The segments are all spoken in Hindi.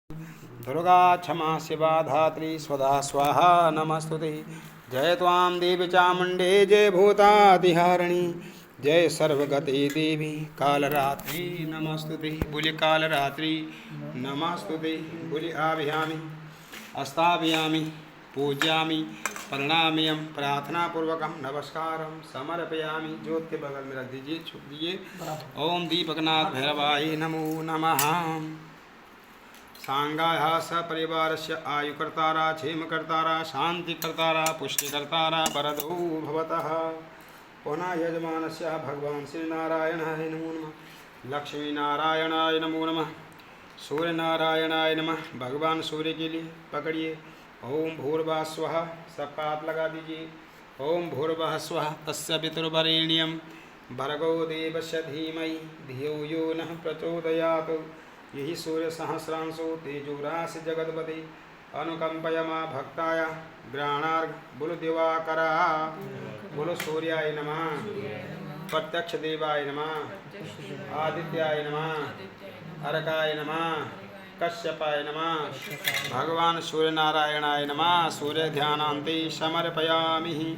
दुर्गा क्षमा शिवा धात्री स्वधा स्वाहा नमस्तुते। जय त्वां देवी चामुण्डे जय भूतातिहारिणी जय सर्वगते देवी कालरात्रि नमस्तुते। बोले कालरात्रि नमस्तुते। बोले आभयामि अस्ताभयामि पूज्यामि प्रणाम्यं प्रार्थनापूर्वकं नमस्कारं समर्पयामि। ज्योत के बगल में रख दीजिए, छुप दीजिए। ओम दीपकनाथ भैरवाय नमो नमः। सांगाय सपरिवारस्य आयुकर्तारा क्षेमकर्तारा शांतिकर्तारा पुष्टिकर्तारा वरदो भवतः। पुनः यजमानस्य भगवान श्रीनारायणाय नमो नमः। लक्ष्मीनारायणाय नमो नमः। सूर्यनारायणाय नमः। भगवान सूर्य के लिए पकड़िए। ओम भूर्भुवः स्वः, सबका हाथ लगा दीजिए। ओम भूर्भुवः स्वः तस्य पितुर्वरेण्यं भर्गो देवस्य धीमहि धियो यो नः प्रचोदयात्। यही सूर्य सहस्रांशो तेजोराशि जगदपति अनुकंपयमा भक्ताय ग्रहणार्घ। बोलो दिवाकरा, बोलो सूर्याय नमः, प्रत्यक्ष देवाय नमः, आदित्याय नमः, अर्काय नमः, कश्यपाय नमः, भगवान सूर्य नारायणाय नमः। सूर्य ध्यानान्ते समर्पयामि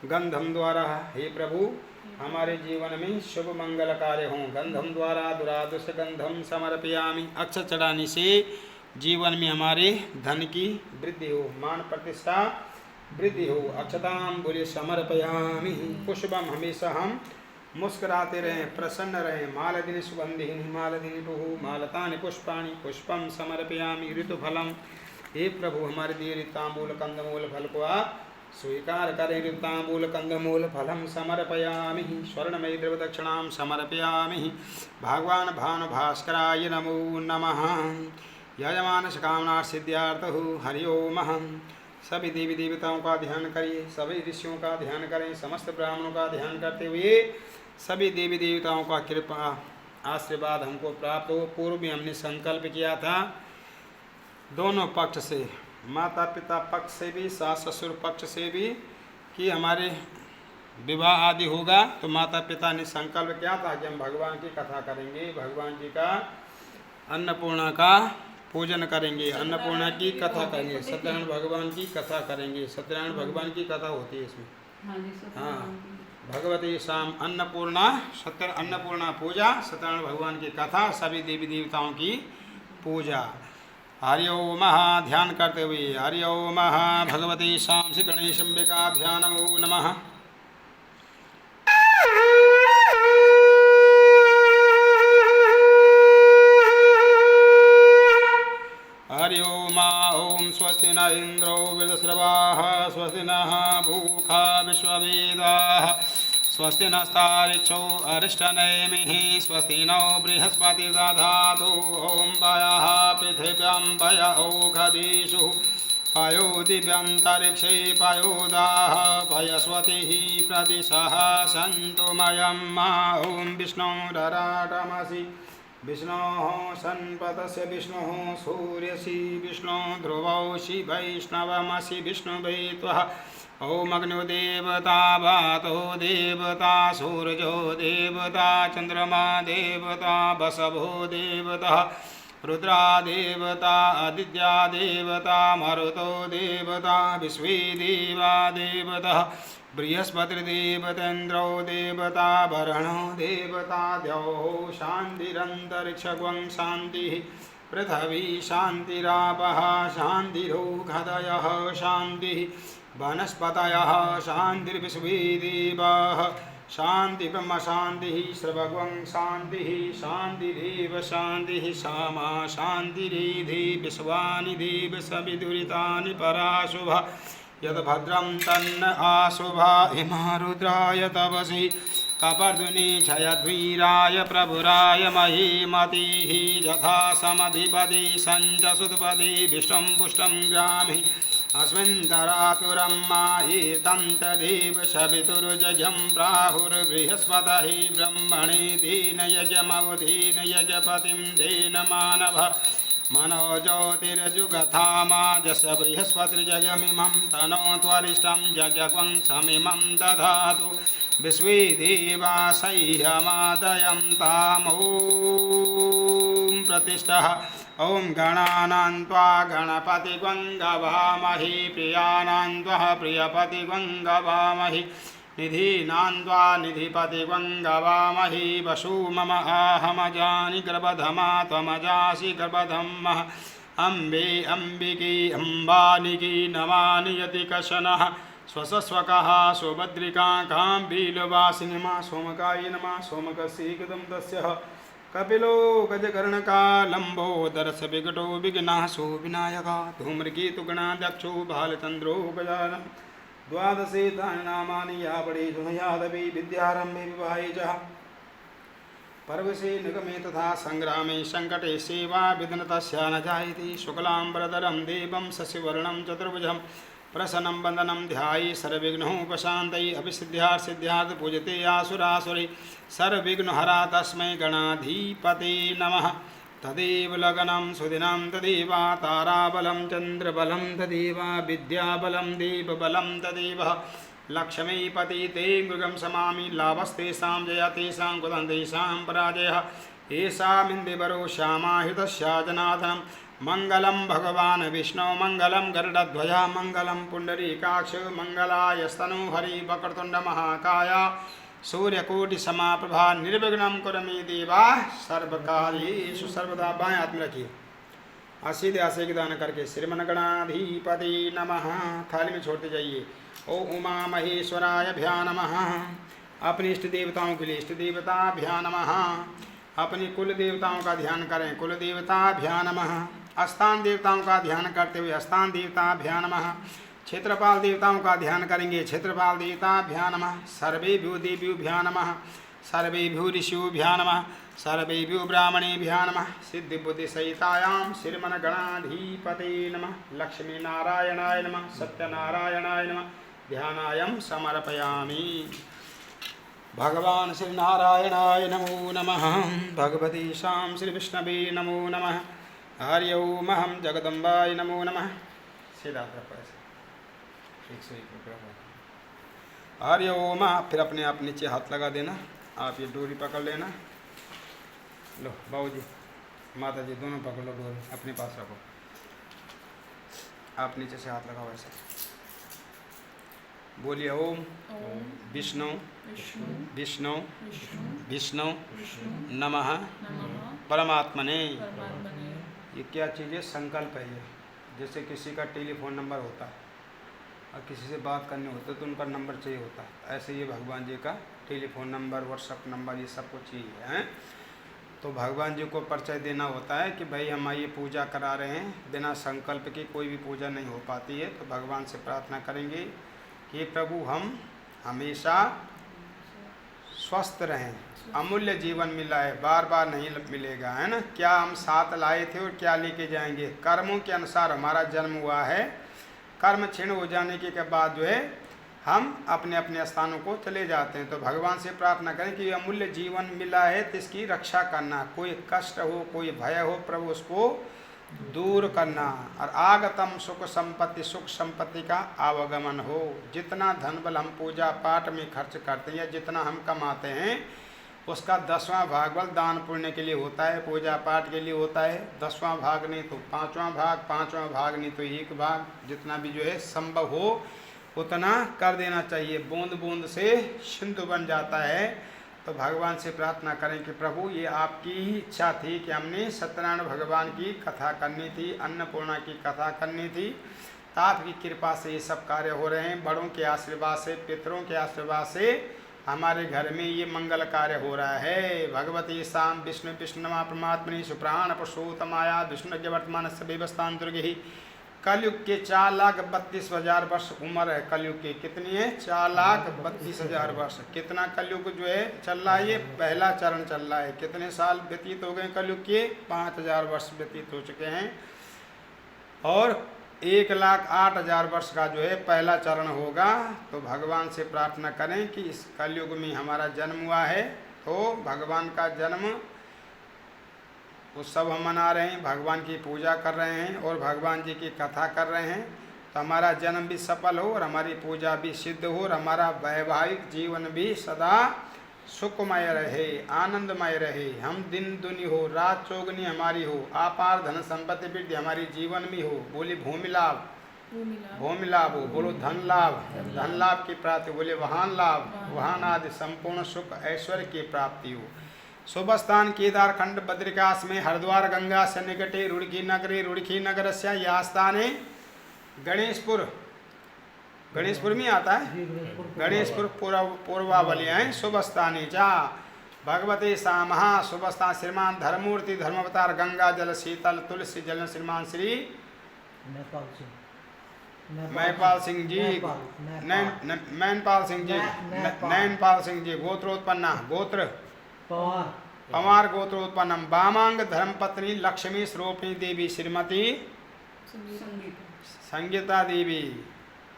गंधम द्वारा। हे प्रभु हमारे जीवन में शुभ मंगल कार्य हों। गंधम द्वारा दुरादुष गंधम समर्पयामि। अक्षर चढ़ाने से जीवन में हमारे धन की वृद्धि हो, मान प्रतिष्ठा वृद्धि हो। अक्षताम बोले समर्पयामि। पुष्पम हमेशा हम मुस्कुराते रहें, प्रसन्न रहें। मालदिनी सुगंधिनी मालदिनी बहु मालतानि पुष्पाणि पुष्पम समर्पयामि। ऋतुफलम, हे प्रभु हमारे दिए ऋतांबूल कंदमूल फल को आप स्वीकार करें। ऋतांबूल कंदमूल फलम समर्पयामि। स्वर्णमयी द्रव दक्षिणां समर्पयामि। भगवान भानु भास्कराय नमो नमः। यजमानस कामना सिद्ध्यार्थु हरि ओम। सभी देवी देवताओं का ध्यान करिए, सभी ऋषियों का ध्यान करें, समस्त ब्राह्मणों का ध्यान करते हुए सभी देवी देवताओं का कृपा आशीर्वाद हमको प्राप्त हो। पूर्व में हमने संकल्प किया था दोनों पक्ष से, माता पिता पक्ष से भी सास ससुर पक्ष से भी, कि हमारे विवाह आदि होगा तो माता पिता ने संकल्प किया था कि हम भगवान की कथा करेंगे, भगवान जी का अन्नपूर्णा का पूजन करेंगे, अन्नपूर्णा की कथा करेंगे, सत्यनारायण भगवान की कथा करेंगे। सत्यनारायण भगवान की कथा होती है इसमें। हाँ, भगवती शाम अन्नपूर्णा, सत्य अन्नपूर्णा पूजा, सत्यनारायण भगवान की कथा, सभी देवी देवताओं की पूजा। हरि ओम ध्यान करते हुए हरि ओम भगवती शाम श्री गणेशंबिकाभ्यां नमो नमः। हरि ओम। ओम स्वस्ति न इंद्रो वृद्धश्रवाः स्वस्ति नः भूखा विश्ववेदाः स्वस्ति नस्तारिक्षो अरिष्टनेमिः स्वस्ति नो बृहस्पतिर्दधातु। ॐ वयः पृथिव्यां वय ओषधीषु पयो दिव्यन्तरिक्षे पयोदाः पयस्वतिः प्रतिशः सन्तु मयं मा। ॐ विष्णुरराटमसि विष्णोः सन्पतस्य विष्णुः सूर्यसि विष्णु ध्रुवोऽसि वैष्णवमसि विष्णुवे त्वः। ओम अग्नो देवता वातो देवता सूर्यो देवता चंद्रमा देवता वसवो देवता रुद्रा देवता आदित्या देवता मरुतो देवता विश्वे देवा देवता बृहस्पतिर्देवतेन्द्रो देवता वरुणो देवता द्यौः शान्तिरन्तरिक्षगं शान्तिः पृथिवी शान्तिरापः शान्तिरोषधयः शान्तिः वनस्पतयः शान्तिर्विश्वे देवाः शान्ति ब्रह्म शान्तिः सर्वगं शान्तिः शान्तिरेव शान्तिः सामा शान्तिरेधि विश्वानि देव सविदुरितानि पराशुभा यद्भद्रं तन्न आशुभा इमा रुद्राय तपसि कपर्दुनी क्षयद्वीराय प्रभुराय महीमतिः यथा समधिपति सञ्जसुतपति विष्टं पुष्टं ग्रामे अस्मिन्तरातुरं मायि तन्तदेव सवितुर्जयं प्राहुर्बृहस्पतिः ब्रह्मणे तेन यजमवधेन यजपतिं तेन मानव मनो ज्योतिर्जुगथामाजस बृहस्पतिर्जगमिमं तनो त्वरिष्टं जगवं समिमं दधातु। विश्वे देवा सह्यमादयन्ताम् ॐ प्रतिष्ठः ॐ गणानां त्वा गणपतिं गवामहि प्रियाणां त्वा प्रियपतिं गवामहि निधीनां त्वा निधिपतिं गवामहि वसु मम आहमजानि गर्भधमा त्वमजासि गर्भधम्मः अम्बे अम्बिकी अम्बानिकी नमानि यतिकशनः स्वसस्वकः स्वभद्रिकां बीलवासिनीमा सोमकाय नमः सोमकसीकृतं तस्यः कपिलो गजकर्णकालम्बोदरस विकटो विघ्नासो विनायकः धूम्रकेतुगणाध्यक्षो बालचन्द्रो गजाननः द्वादशे तानि नामानि या बडे जुनयादवि विद्यारम्भे विवाहे च पर्वसे निगमे तथा संग्रामे संकटे सेवा विघ्न तस्य न जायते शुक्लाम्बरधरं देवं शशिवर्णं चतुर्भुजं प्रसन्नं वन्दनं ध्याये सर्वविघ्नोपशान्तये अभिसिद्ध्यार्थ पूजते आसुरासुरे सर्वविघ्नहरा तस्मै गणाधिपते नमः तदेव लगनं सुदिनं तदेव ताराबलं चन्द्रबलं तदेव विद्याबलं देवबलं तदेव लक्ष्मीपति ते मृगं समामि लाभस्तेषां जयतेषां कुदन्तेषां पराजयः येषामिन्दिवरो श्यामाहितस्य जनार्दनं मङ्गलं भगवान् विष्णु मङ्गलं गरुडध्वज मङ्गलं पुण्डरीकाक्ष मङ्गलायस्तनु हरि वक्रतुण्ड महाकाय सूर्यकोटिसमप्रभा निर्विघ्नं कुरु मे देवा सर्वकार्येषु सर्वदा। बाएं हाथ में रखिए सीधे हाथ से दान करके श्रीमन्गणाधिपति नमः थाली में छोड़ते जाइए। ओ उमा महेश्वराय भ्या नमः। अपने इष्ट देवताओं के लिए इष्ट देवता भ्या नमः। अपनी कुल देवताओं का ध्यान करें कुल देवता भ्या नमः। स्थान देवताओं का ध्यान करते हुए स्थान देवता भ्या नमः। क्षेत्रपाल देवताओं का ध्यान करेंगे क्षेत्रपाल देवता भ्या नमः। सर्वेभ्यो देव्यो भ्या नमः। सर्वेभ्यो ऋषियो भ्या नमः। सर्वेभ्यो ब्राह्मणेभ्यो नमः। सिद्धि बुद्धि सहितायां श्रीमन्गणाधिपते नमः। लक्ष्मी नारायणाय नमः। सत्यनारायणाय नमः। ध्यानायं समर्पयामि। भगवान श्री नारायणाय नमो नमः। भगवती शां श्री विष्णवे नमो नमः। हरि ओम अहं जगदम्बाय नमो नमः। सीधा हरि ओम। फिर अपने आप नीचे हाथ लगा देना। आप ये डोरी पकड़ लेना। लो बाबूजी माता जी दोनों पकड़ लो डोरी अपने पास रखो। आप नीचे से हाथ लगाओ ऐसे। बोलिए ओम विष्णु विष्णु विष्णु नमः परमात्मने। ये क्या चीज़ है? संकल्प है ये। जैसे किसी का टेलीफोन नंबर होता है और किसी से बात करनी होती है तो उनका नंबर चाहिए होता है, ऐसे ये भगवान जी का टेलीफोन नंबर व्हाट्सअप नंबर ये सब कुछ चाहिए है। तो भगवान जी को परिचय देना होता है कि भाई हम ये पूजा करा रहे हैं। बिना संकल्प की कोई भी पूजा नहीं हो पाती है। तो भगवान से प्रार्थना करेंगे कि प्रभु हम हमेशा स्वस्थ रहें, अमूल्य जीवन मिला है, बार बार नहीं मिलेगा है ना। क्या हम साथ लाए थे और क्या लेके जाएंगे? कर्मों के अनुसार हमारा जन्म हुआ है। कर्म क्षीण हो जाने के बाद जो है हम अपने अपने स्थानों को चले जाते हैं। तो भगवान से प्रार्थना करें कि अमूल्य जीवन मिला है तो इसकी रक्षा करना। कोई कष्ट हो कोई भय हो प्रभु उसको दूर करना। और आगतम सुख संपत्ति का आवागमन हो। जितना धन बल हम पूजा पाठ में खर्च करते हैं या जितना हम कमाते हैं उसका 10वां भाग बल दान पुण्य के लिए होता है, पूजा पाठ के लिए होता है। 10वां भाग नहीं तो 5वां भाग, 5वां भाग नहीं तो 1 भाग, जितना भी जो है संभव हो उतना कर देना चाहिए। बूंद बूंद से सिंधु बन जाता है। तो भगवान से प्रार्थना करें कि प्रभु ये आपकी ही इच्छा थी कि हमने सत्यनारायण भगवान की कथा करनी थी, अन्नपूर्णा की कथा करनी थी। तो आपकी कृपा से ये सब कार्य हो रहे हैं। बड़ों के आशीर्वाद से, पितरों के आशीर्वाद से हमारे घर में ये मंगल कार्य हो रहा है। भगवती शाम विष्णु विष्णुमा परमात्मनि सुप्राण पुरुषोत्तमाया विष्णु के वर्तमान से व्यवस्थान दुर्गे। कलयुग के 4,32,000 वर्ष उम्र है। कलयुग की कितनी है? 4,32,000 वर्ष। कितना कलयुग जो है चल रहा है? ये पहला चरण चल रहा है। कितने साल व्यतीत हो गए कलयुग के? 5,000 वर्ष व्यतीत हो चुके हैं। और 1,08,000 वर्ष का जो है पहला चरण होगा। तो भगवान से प्रार्थना करें कि इस कलयुग में हमारा जन्म हुआ है तो भगवान का जन्म उत्सव हम मना रहे हैं, भगवान की पूजा कर रहे हैं और भगवान जी की कथा कर रहे हैं। तो हमारा जन्म भी सफल हो और हमारी पूजा भी सिद्ध हो और हमारा वैवाहिक जीवन भी सदा सुखमय रहे, आनंदमय रहे। हम दिन दुनी हो, रात चौगनी हमारी हो, आपार धन संपत्ति वृद्धि हमारी जीवन में हो। बोले भूमि लाभ, भूमि लाभ हो। बोलो धन लाभ, धन लाभ की प्राप्ति। बोले वाहन लाभ, वाहन आदि संपूर्ण सुख ऐश्वर्य की प्राप्ति हो। शुभ स्थान केदार खंड बद्रिकाश में हरिद्वार गंगा से निकटे रुड़की नगरी, रुड़की नगर से या स्थाने गणेशपुर, गणेशपुर में आता है, गणेशपुर पूर्वावलिया है। शुभ स्थानी जा भगवती सामहा। शुभ स्थान श्रीमान धर्ममूर्ति धर्मावतार गंगा जल शीतल तुलसी जल श्रीमान श्री मैपाल सिंह जी, मैनपाल सिंह जी, नैनपाल सिंह जी गोत्रोत्पन्ना, गोत्र पवार गोत्रोत्पन्नम। वामांग धर्मपत्नी लक्ष्मी स्वरूपिणी देवी श्रीमती संगीता देवी।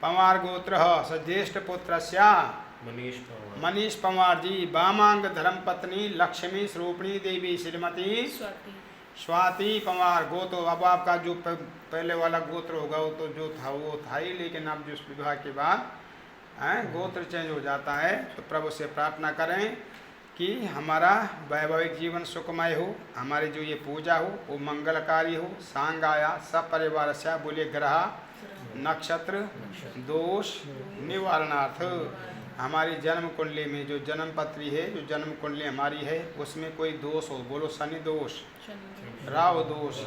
पवार गोत्र ज्येष्ठ पुत्र मनीष पवार जी। वामांग धर्मपत्नी लक्ष्मी स्वरूपिणी देवी श्रीमती स्वाति पवार। गोत्र अब आपका जो पहले वाला गोत्र होगा वो तो जो था वो था ही, लेकिन अब जिस विवाह के बाद गोत्र चेंज हो जाता है। तो प्रभु से प्रार्थना करें कि हमारा वैवाहिक जीवन सुखमय हो, हमारी जो ये पूजा हो वो मंगलकारी हो। सांगाया सब परिवार से। बोले ग्रह नक्षत्र दोष निवारणार्थ हमारी जन्म कुंडली में जो जन्म पत्री है, जो जन्म कुंडली हमारी है उसमें कोई दोष हो। बोलो शनि दोष, राहु दोष,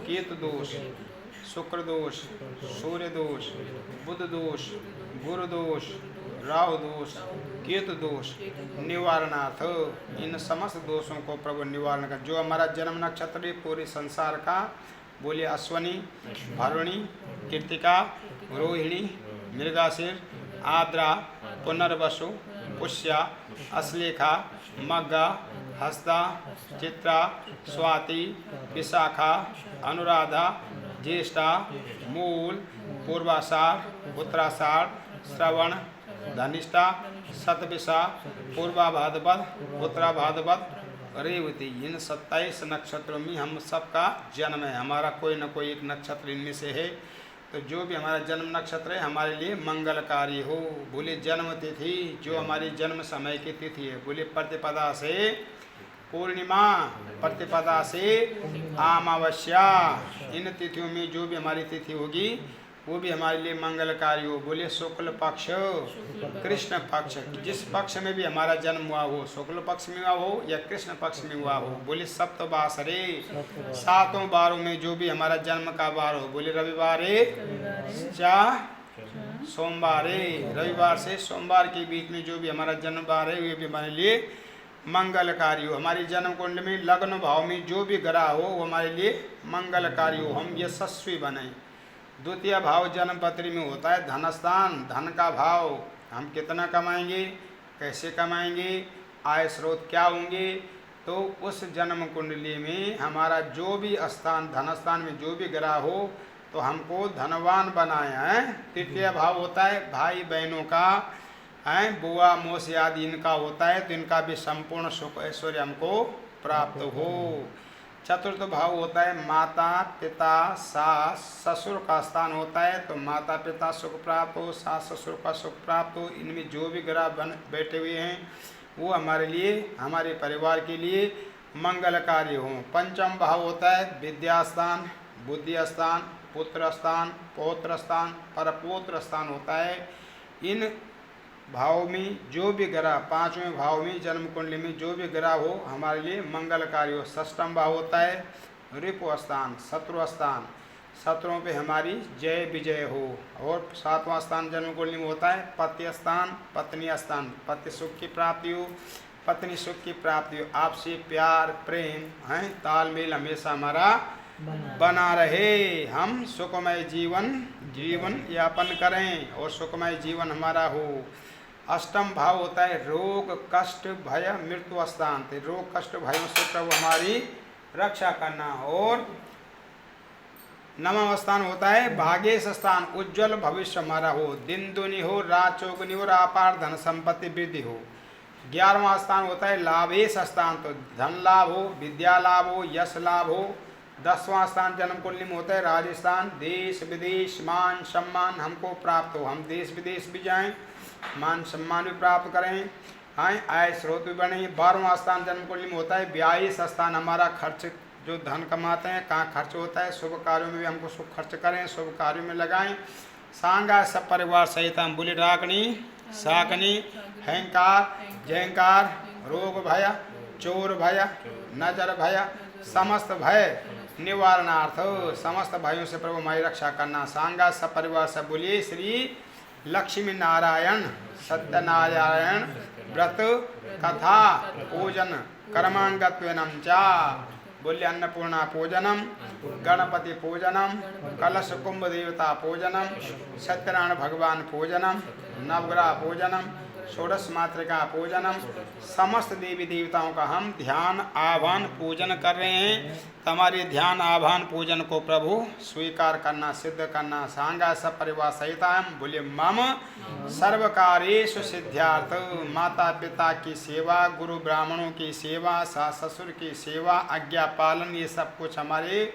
केतु दोष, शुक्र दोष, सूर्य दोष, बुध दोष, गुरु दोष, राहु दोष, केतु दोष निवारणार्थ इन समस्त दोषों को प्रभु निवारण कर। जो हमारा जन्म नक्षत्र पूरे संसार का, बोलिए अश्वनी, भरणी, कृतिका, रोहिणी, मृगाशीर, आद्रा, पुनर्वसु, पुष्या, अश्लेखा, मग्गा, हस्ता, चित्रा, स्वाति, विशाखा, अनुराधा, ज्येष्ठा, मूल, पूर्वाषाढ़, उत्तराषाढ़, श्रवण, धनिष्ठा, शतभिषा, पूर्वा भाद्रपद, उत्तरा भाद्रपद, रेवती। इन 27 नक्षत्रों में हम सबका जन्म है। हमारा कोई न कोई एक नक्षत्र इनमें से है। तो जो भी हमारा जन्म नक्षत्र है हमारे लिए मंगलकारी हो। बोले जन्म तिथि, जो हमारी जन्म समय की तिथि है, बोले प्रतिपदा से पूर्णिमा, प्रतिपदा से अमावस्या। इन तिथियों में जो भी हमारी तिथि होगी वो भी हमारे लिए मंगलकारी हो। बोले शुक्ल पक्ष, कृष्ण पक्ष, जिस पक्ष में भी हमारा जन्म हुआ हो, शुक्ल पक्ष में हुआ हो या कृष्ण पक्ष में हुआ हो। बोले सप्तवासरे, सातों बारों में जो भी हमारा जन्म का बार हो। बोले रविवारे चा सोमवारे, रविवार से सोमवार के बीच में जो भी हमारा जन्म बार है वे भी हमारे लिए मंगलकारी हो। हमारी जन्म कुंड में लग्न भाव में जो भी ग्रह हो वो हमारे लिए मंगलकारी हो, हम यशस्वी बने। द्वितीय भाव जन्म पत्री में होता है धनस्थान, धन का भाव। हम कितना कमाएंगे, कैसे कमाएंगे, आय स्रोत क्या होंगे। तो उस जन्म कुंडली में हमारा जो भी स्थान, धनस्थान में जो भी ग्रह हो तो हमको धनवान बनाया है। तृतीय भाव होता है भाई बहनों का, बुआ मौसी आदि इनका होता है, तो इनका भी संपूर्ण सुख ऐश्वर्य हमको प्राप्त हो। चतुर्थ भाव होता है माता पिता सास ससुर का स्थान होता है, तो माता पिता सुख प्राप्त हो, सास ससुर का सुख प्राप्त हो। इनमें जो भी ग्रह बैठे हुए हैं वो हमारे लिए, हमारे परिवार के लिए मंगलकारी हो। पंचम भाव होता है विद्यास्थान, बुद्धि स्थान, पुत्र स्थान, पौत्र स्थान, परपौत्र स्थान होता है। इन भाव में जो भी ग्रह, पांचवें भाव में जन्म कुंडली में जो भी ग्रह हो हमारे लिए मंगलकारी हो। षष्ठम भाव होता है रिपु स्थान, शत्रु स्थान, शत्रुओं पे हमारी जय विजय हो। और सातवां स्थान जन्म कुंडली में होता है पति स्थान, पत्नी स्थान, पति सुख की प्राप्ति हो, पत्नी सुख की प्राप्ति हो। आपसे प्यार प्रेम है, तालमेल हमेशा हमारा बना रहे। हम सुखमय जीवन यापन करें और सुखमय जीवन हमारा हो। अष्टम भाव होता है रोग कष्ट भय मृत्यु स्थान, तो रोग कष्ट भयों से प्रभु हमारी रक्षा करना। और नवम स्थान होता है भाग्येश स्थान, उज्जवल भविष्य हमारा हो, दिन दुनी हो, रात चौगुनी हो, अपार धन संपत्ति वृद्धि हो। 11वां स्थान होता है लाभेश स्थान, तो धन लाभ हो, विद्या लाभ हो, यश लाभ हो, 10वां स्थान जन्म कुंडली में होता है राजस्थान। देश विदेश मान सम्मान हमको प्राप्त हो, हम देश विदेश भी जाएं, मान सम्मान भी प्राप्त करें, आय स्रोत भी बने। 12वां स्थान जन्म कुंडली में होता है 22 स्थान हमारा खर्च, जो धन कमाते हैं कहाँ खर्च होता है, शुभ कार्यों में भी हमको शुभ खर्च करें, शुभ कार्यों में लगाएं। सांगा सब परिवार सहित हम बोले रागनी साकनी अहंकार जयंकार रोग भय चोर भय नजर भय समस्त भय निवारणार्थ, समस्त भयों से प्रभु हमारी रक्षा करना। सांगा सब परिवार सब बोलिए श्री लक्ष्मी नारायण सत्यनारायण व्रत कथा पूजन कर्मांगत्वेनम चा, बोलिए अन्नपूर्णा पूजनम गणपति पूजनम कलश कुंभ देवता पूजनम सत्यनारायण भगवान पूजनम नवग्रह पूजनम षोडश मातृका पूजनम। समस्त देवी देवताओं का हम ध्यान आह्वान पूजन कर रहे हैं। हमारे ध्यान आह्वान पूजन को प्रभु स्वीकार करना सिद्ध करना। सांगा सब परिवार सहित हम बोलिए मम सर्व कार्येषु सिद्ध्यार्थ, माता पिता की सेवा, गुरु ब्राह्मणों की सेवा, सास ससुर की सेवा, आज्ञा पालन, ये सब कुछ हमारे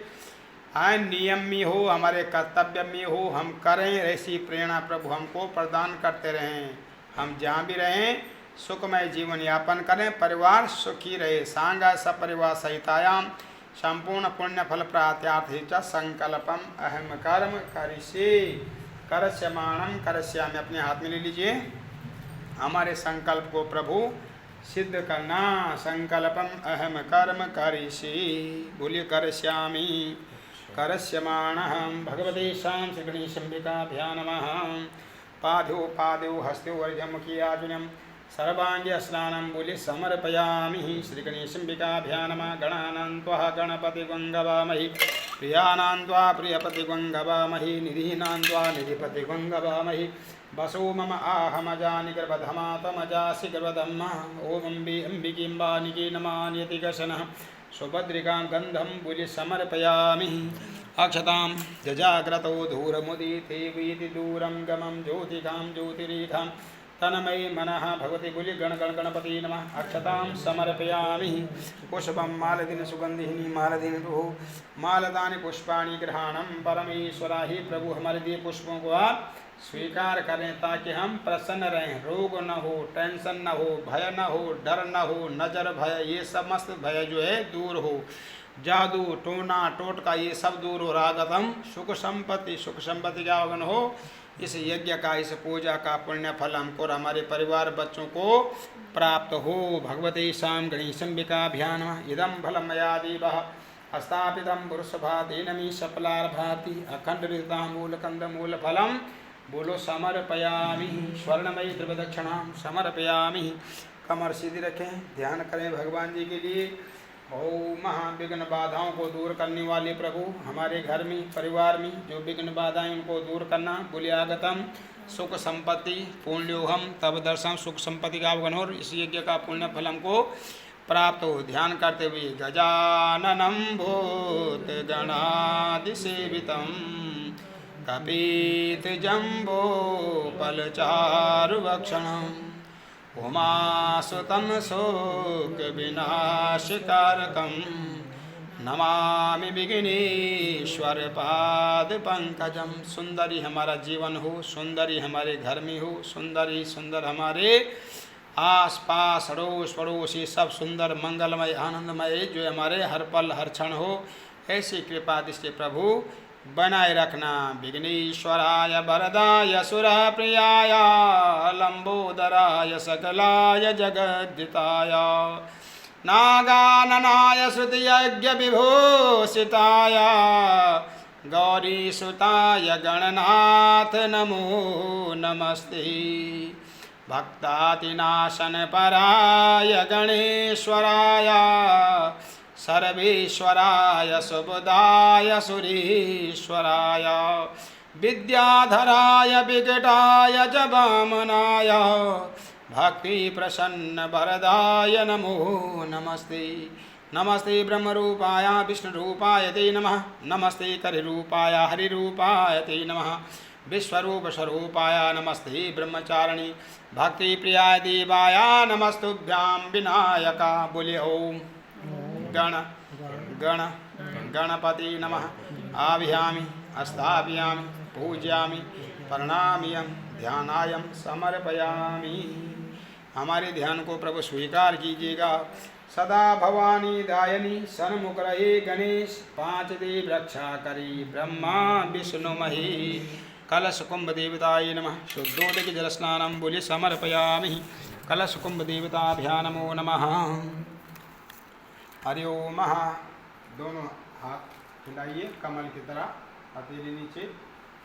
नियम में हो, हमारे कर्तव्य में हो, हम करें। ऐसी प्रेरणा प्रभु हमको प्रदान करते रहें। हम जहाँ भी रहें सुखमय जीवन यापन करें, परिवार सुखी रहे। सांगा सब परिवार सहितायाम संपूर्ण पुण्य फल प्राप्त्यार्थे च संकल्पम अहम कर्म करिष्ये। करस्यमाणम करस्यामि, अपने हाथ में ले लीजिए। हमारे संकल्प को प्रभु सिद्ध करना। संकल्पम अहम कर्म करिष्ये, बोलिए करस्यामि करस्यमाणः भगवते शां श्री गणेशाम्बिकाभ्यां नमः। पाद्यो पाद्यो हस्त्यो वर्जमुखियाजुनम सर्वांगी स्नानं बोले समर्पयामि श्री गणेशाम्बिकाभ्यां नमः। गणानान्त्वा गणपति गंगवामहि प्रियानान्त्वा प्रियपति गंगवामहि निधीनान्त्वा निधिपति गंगवामहि। वसो मम आहमजानि गर्भधमातमजासि गर्भधम्मा ओम अंबिकीं वानिके नमान्यति गशनः सुभद्रिकां गंधं बोले समर्पयामि। अक्षतां जजाग्रतो धूरमुदिते वीति दूरं गमं ज्योतिकां ज्योतिरेखां तन्मयी मनः भगवती बोली गण गण गणपति नमः। अक्षतां समर्पयामि पुष्पं मालदिन सुगंधिनी मालदिन रुह मालदानि पुष्पाणि ग्रहणं। परमेश्वरा ही प्रभु हमारे दिए पुष्पों को आप स्वीकार करें ताकि हम प्रसन्न रहें, रोग न हो, टेंशन न हो, भय न हो, डर न हो, नजर भय, ये समस्त भय जो है दूर हो। जादू टोना टोटका ये सब दूर हो। रागतम सुख संपत्ति का आगमन हो। इस यज्ञ का इस पूजा का पुण्य फल हमको और हमारे परिवार बच्चों को प्राप्त हो। भगवते शां गणेशाम्बिकाभ्यां नमः। इदं फलं मया देवः स्थापितं पुरुषभातेन मे सफलार्भाति अखण्डताम्बूलकन्दमूलफलं बोलो समर्पयामि। स्वर्णमयी द्रव्यदक्षिणां समर्पयामि। कमर सीधी रखें, ध्यान करें भगवान जी के लिए। ओम महाविघ्न बाधाओं को दूर करने वाले प्रभु हमारे घर में परिवार में जो विघ्न बाधाएं उनको दूर करना। बोले आगतम सुख संपत्ति पुण्योहम तब दर्शन सुख संपत्ति का अवगन हो। इस यज्ञ का पुण्य फल हमको प्राप्त हो। ध्यान करते हुए गजाननं भूत गणादिसेवितं कपीत जम्बो पलचारुभक्षणम् उमासुतं शोकविनाशकारकं नमामि विघ्नेश्वर पादपंकजं। सुंदरी हमारा जीवन हो, सुंदरी हमारे घर में हो, सुंदरी सुंदर हमारे आस पास अड़ोस पड़ोसी सब सुंदर मंगलमय आनंदमय जो हमारे हर पल हर क्षण हो। ऐसी कृपा दृष्टि प्रभु बनाए रखना। विघ्नेश्वराय वरदाय सुरप्रियाय लंबोदराय सकलाय जगद्धिताय नागाननाय श्रुतियज्ञ विभूषिताय गौरीसुताय गणनाथ नमो नमस्ते। भक्तातिनाशन पराय गणेश्वराय सर्वेश्वराय सुबुधाय सुरेश्वराय विद्याधराय विकटाय जवामनाय भक्ति प्रसन्न वरदाय नमो नमस्ते। नमस्ते ब्रह्मरूपाय विष्णुरूपाय ते नमः। नमस्ते करिरूपाय हरिरूपाय ते नमः। विश्वरूप स्वरूपाय नमस्ते ब्रह्मचारिणी भक्ति प्रियाय देवाय नमस्तुभ्यां विनायका। बोले ओम गण गण गणपति नमः आभ्यामि स्थापयामि पूजयामि प्रणाम्यं ध्यानायं समर्पयामि। हमारे ध्यान को प्रभु स्वीकार कीजिएगा। सदा भवानी दायनी सन्मुख रहे गणेश, पांच देव रक्षा करी ब्रह्मा विष्णु महेश। कलश कुंभ देवताय नमः शुद्धोदक जल स्नानं बोले समर्पयामि। कलश कुंभ देवताभ्या नमो नमः। हरि ओम। दोनों हाथ हिलाइए कमल की तरह, हथेली नीचे,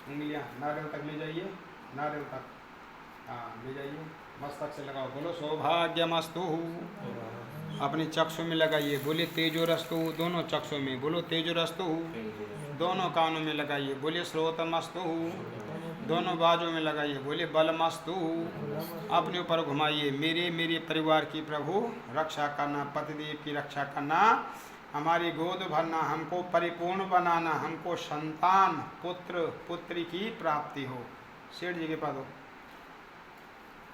उंगलियां नारियल तक ले जाइए, नारियल तक, हाँ ले जाइए, मस्तक से लगाओ, बोलो सौभाग्यमस्तु। अपनी चक्षु में लगाइए, बोले तेजोरस्तु, दोनों चक्षु में बोलो तेजोरस्तु। दोनों कानों में लगाइए, बोले श्रोतमस्तु। दोनों बाजू में लगाइए, बोले बलमस्तु। अपने ऊपर घुमाइए, मेरे मेरे परिवार की प्रभु रक्षा करना, पतिदेव की रक्षा करना, हमारी गोद भरना, हमको परिपूर्ण बनाना, हमको संतान पुत्र पुत्री की प्राप्ति हो। सेठ जी के पास हो,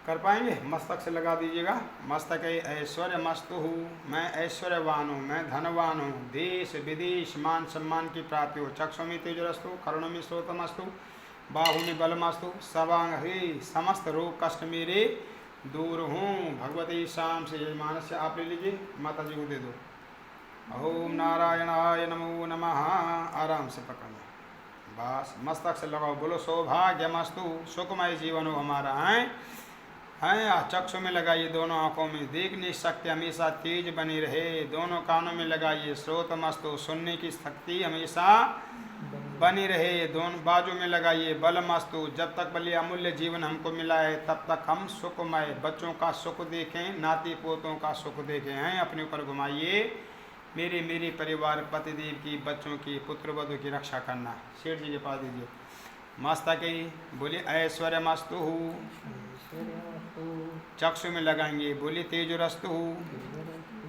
कर पाएंगे? मस्तक से लगा दीजिएगा। मस्तक ऐश्वर्य मस्तु हूँ, मैं ऐश्वर्यवान हूँ, मैं धनवान हूँ, देश विदेश मान सम्मान की प्राप्ति हो। चक्षु में तेजरस्तु, करुण में श्रोतमस्तु, बाहु में बलमस्तु, सवांगे समस्त रोग कष्ट मेरे दूर हूँ। भगवती शाम से यजमान से आप ले लीजिए, माता जी को दे दो। ओम नारायणाय नमो नमः। आराम से पकड़ना, बस मस्तक से लगाओ, बोलो सौभाग्यमस्तु, सुखमय जीवन हो हमारा है। चक्षु में लगाइए, दोनों आंखों में देखने शक्ति हमेशा तेज बनी रहे। दोनों कानों में लगाइए, श्रोतमस्तु, सुनने की शक्ति हमेशा बनी रहे। दोनों बाजू में लगाइए, बलमस्तु, जब तक बल्कि अमूल्य जीवन हमको मिला है तब तक हम सुखमय, बच्चों का सुख देखें, नाती पोतों का सुख देखें। हैं अपने ऊपर घुमाइए, मेरे मेरे परिवार पतिदेव की, बच्चों की, पुत्र वधु की रक्षा करना। सेठ जी के पास दीजिए। मस्तक बोले ऐश्वर्यमस्तु, चक्षु में लगाएंगे, बोले तेजोरस्तु,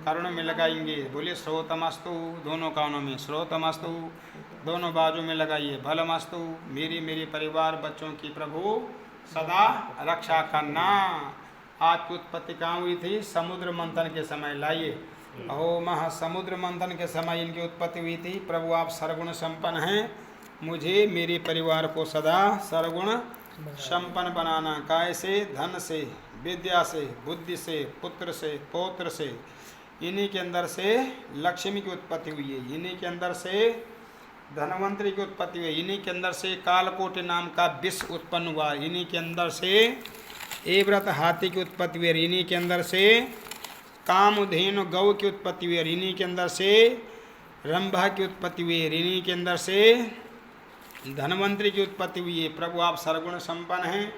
करुण में लगाएंगे, बोले श्रोतमस्तु, दोनों कानों में श्रोतमस्तु, दोनों बाजू में लगाइए, बलमस्तु, मेरी मेरी परिवार बच्चों की प्रभु सदा रक्षा करना। आज की उत्पत्ति कहाँ हुई थी? समुद्र मंथन के समय। लाइए, ओम समुद्र मंथन के समय इनकी उत्पत्ति हुई थी। प्रभु आप सर्वगुण संपन्न हैं, मुझे मेरे परिवार को सदा सर्वगुण संपन्न बनाना। काय से? धन से, विद्या से, बुद्धि से, पुत्र से, पौत्र से। इन्हीं के अंदर से लक्ष्मी की उत्पत्ति हुई है, इन्हीं के अंदर से धनवंतरी की उत्पत्ति हुई है, इन्हीं के अंदर से कालकोटि नाम का विष उत्पन्न हुआ, इन्हीं के अंदर से एव्रत हाथी की उत्पत्ति हुई है, इन्हीं के अंदर से कामधेनु गौ की उत्पत्ति हुई है, इन्हीं के अंदर से रंभा की उत्पत्ति हुई है, इन्हीं के अंदर से धनवंतरी की उत्पत्ति हुई है। प्रभु आप सर्वगुण संपन्न हैं,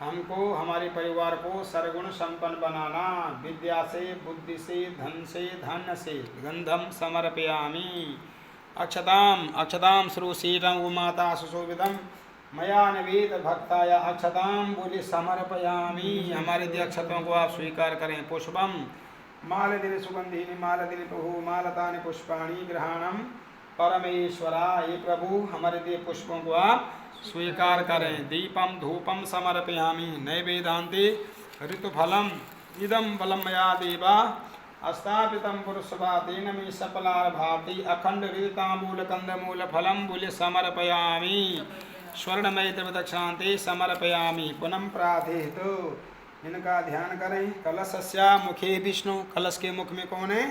हमको हमारे परिवार को सर्वगुण संपन्न बनाना। विद्या से, बुद्धि से, धन से, धन से गंधम समर्पयामि। अक्षताम अक्षताम श्रुशीरम उमाता सुशोभितम मया नवेद भक्ताय अक्षताम बोले समर्पयामि। हमारे दिए अक्षतों को आप स्वीकार करें। पुष्पम मालदिनि सुगंधिनि मालदिनि प्रभु मालतानि पुष्पाणि ग्रहणम परमेश्वरा। ये प्रभु हमारे दिए पुष्पों को आप स्वीकार करें। दीपम धूपम समर्पयामि नैवेदान्ते ऋतुफलम इदम बलम मया देवा स्थापितम पुरुषभा तेन मे सफलार भाति अखंड ऋतामूल कंदमूल फलम बोले समर्पयामि। स्वर्णमय द्रवदक्षान्ते समर्पयामि। पुनः प्रार्थित इनका ध्यान करें। कलशस्या मुखे विष्णु, कलश के मुख में कौन है?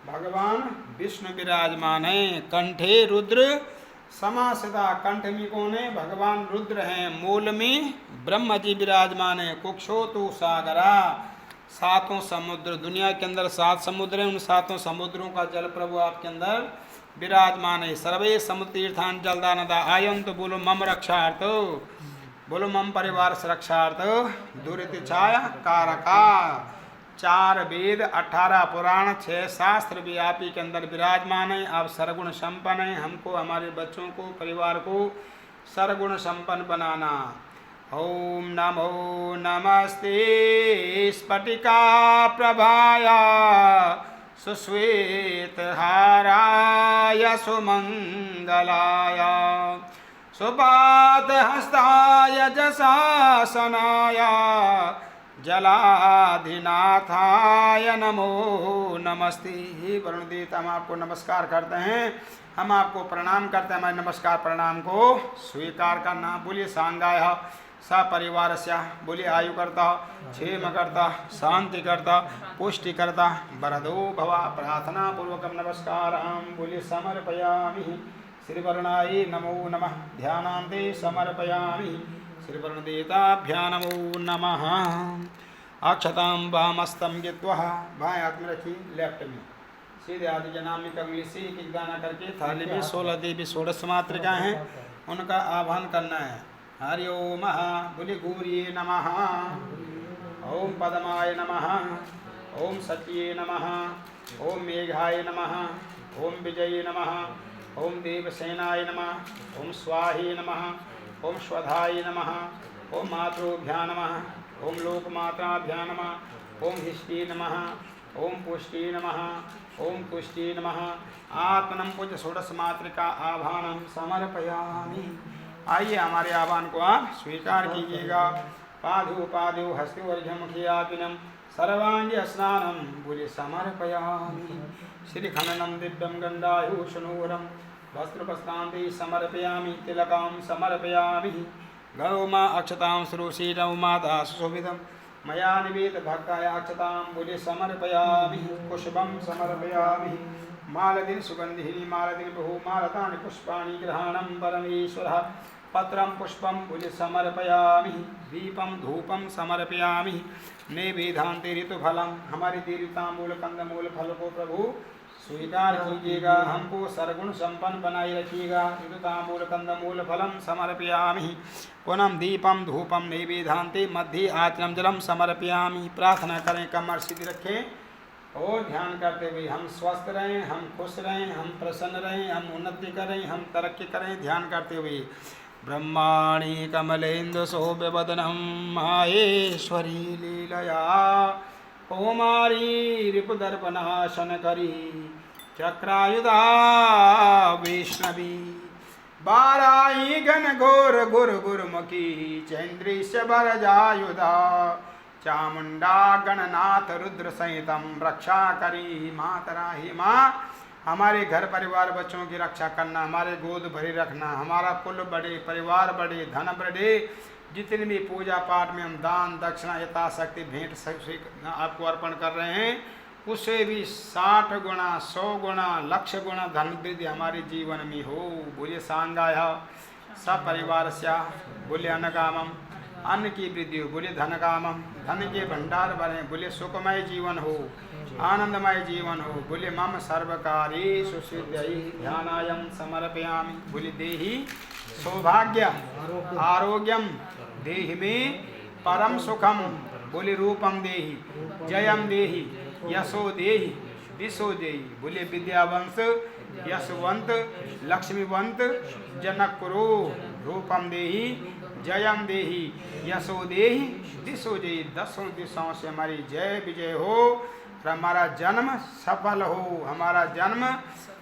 भगवान विष्णु विराजमान है। कंठे रुद्र समासिता, कंठ में कौन है? भगवान रुद्र हैं। मूल में ब्रह्म जी विराजमान है। कुक्षोतु सागरा, सातों समुद्र, दुनिया के अंदर 7 समुद्र हैं, उन 7 समुद्रों का जल प्रभु आपके अंदर विराजमान है। सर्वे समुद्र तीर्थान जलदानदा आयंत बोलो मम रक्षार्थ, बोलो मम परिवार सुरक्षार्थ दुरित छाया कारका। 4 वेद 18 पुराण 6 शास्त्र भी आप ही के अंदर विराजमान है। आप सर्वगुण संपन्न हैं, हमको हमारे बच्चों को परिवार को सर्वगुण संपन्न बनाना। ओम नमो नमस्ते स्फटिका प्रभाया सुश्वेत हाराय सुमंगलाय सुपात हस्ताय जशासनाय जलाधिनाथाय नमो नमस्ते। हे वरुण देवता, हम आपको नमस्कार करते हैं, हम आपको प्रणाम करते हैं, हमारे नमस्कार प्रणाम को स्वीकार करना। बोलिए सांगाय सपरिवार से, बोलिए आयुकर्ता, क्षेमकर्ता, शांतिकर्ता, पुष्टिकर्ता, वरदो भवा। प्रार्थना पूर्वक नमस्कार बोलिए समर्पयामि। श्रीवरुणाय नमो नमः। ध्यानान्ते समर्पयामि। श्रीवरुणदेवताभ्यां नमो नमः। अक्षतां वामस्तं गित्वा, बाएं हाथ में रखिए लेफ्ट में, सीधे आदि जनामी कंगली से एक दाना करके थाली में 16 देवी 16 मातृका हैं, उनका आह्वान करना है। हरि ओम बोले गौरिये नमः, ओम पद्माय नमः, ओम सत्ये नमः, ओम मेघाय नमः, ओम विजये नमः, ओम देवसेनाय नमः, ओम स्वाहे नमः, ओम स्वधाय नमः, ओम मातृभ्यां नमः, ओम लोकमाताभ्यां नमः, ओम हिष्टे नमः, ओम पुष्टे नमः, ओम तुष्टे नमः। आत्मनम पूज्य 16 मातृका आह्वानम समर्पयामि। आइए हमारे आह्वान को आप स्वीकार कीजिएगा। पादु पादु हस्तवर्घ्यमुखियापिनम सर्वांगी स्नानम बोले समर्पयामि। श्री खननम दिव्यम गंडायुषणूरम वस्त्रपस्तांति समर्पयामि। तिलकां समर्पयामि। गौमा अक्षतां श्रुशीलौ माता सुशोभितम् मया निवेद भक्ताय अक्षतां बोले समर्पयामि। पुष्पं समर्पयामि। मालदिन सुगंधिनी मालदिन बहु मालतानि पुष्पाणि ग्रहणं परमेश्वरः। पत्रं पुष्पं बोले समर्पयामि। दीपं धूपं समर्पयामि। नैवेद्यान्ते ऋतुफलं, हमारे देवतामूल कंदमूल फल को प्रभु स्वीकार कीजिएगा। हमको सर्वगुण संपन्न बनाए रखिएगा। ऋतुतामूल कंदमूल फलम समर्पयामि। पुनः दीपम धूपम नैवेद्यान्ते मध्ये आचनम जलम समर्पयामि। प्रार्थना करें, कमर सीधी रखें और ध्यान करते हुए हम स्वस्थ रहें, हम खुश रहें, हम प्रसन्न रहें, हम उन्नति करें, हम तरक्की करें। ध्यान करते हुए ब्रह्माणि कमलेन्दु शोभवदनं माहेश्वरी लीलया कौमारी रिपुदर्पनाशनकरी चक्रायुधा वैष्णवी बाराई घन घोर गुर गुरुमुखी चैन्द्रीश वरजायुधा चामुंडा गणनाथ रुद्र सहितम रक्षा करी मातरा ही माँ। हमारे घर परिवार बच्चों की रक्षा करना, हमारे गोद भरी रखना, हमारा कुल बढ़े, परिवार बढ़े, धन बढ़े। जितनी भी पूजा पाठ में हम दान दक्षिणा यथाशक्ति भेंट आपको अर्पण कर रहे हैं, उससे भी 60 गुना 100 गुना लक्ष गुना धन वृद्धि हमारे जीवन में हो। बोलिए सांगाय सब परिवार से बोले अन्नकामम, अन्न की वृद्धि हो। बोले धन कामम, धन के भंडार बने। बोले सुखमय जीवन हो, आनंदमय जीवन हो। बोले मम सर्वकारी सुसिद्धि ध्यानायम समर्पयामि। बोले देहि सौभाग्य आरोग्यम देहि में परम सुखम। बोले रूपम देहि जयम देहि यशो देहि दिशो देहि। बोले विद्यावंश यशवंत लक्ष्मीवंत जनक कुरु। रूपम देहि जयम देहि यशो देहि दिशो देहि। 10 दिशाओं से हमारी जय विजय हो और हमारा जन्म सफल हो, हमारा जन्म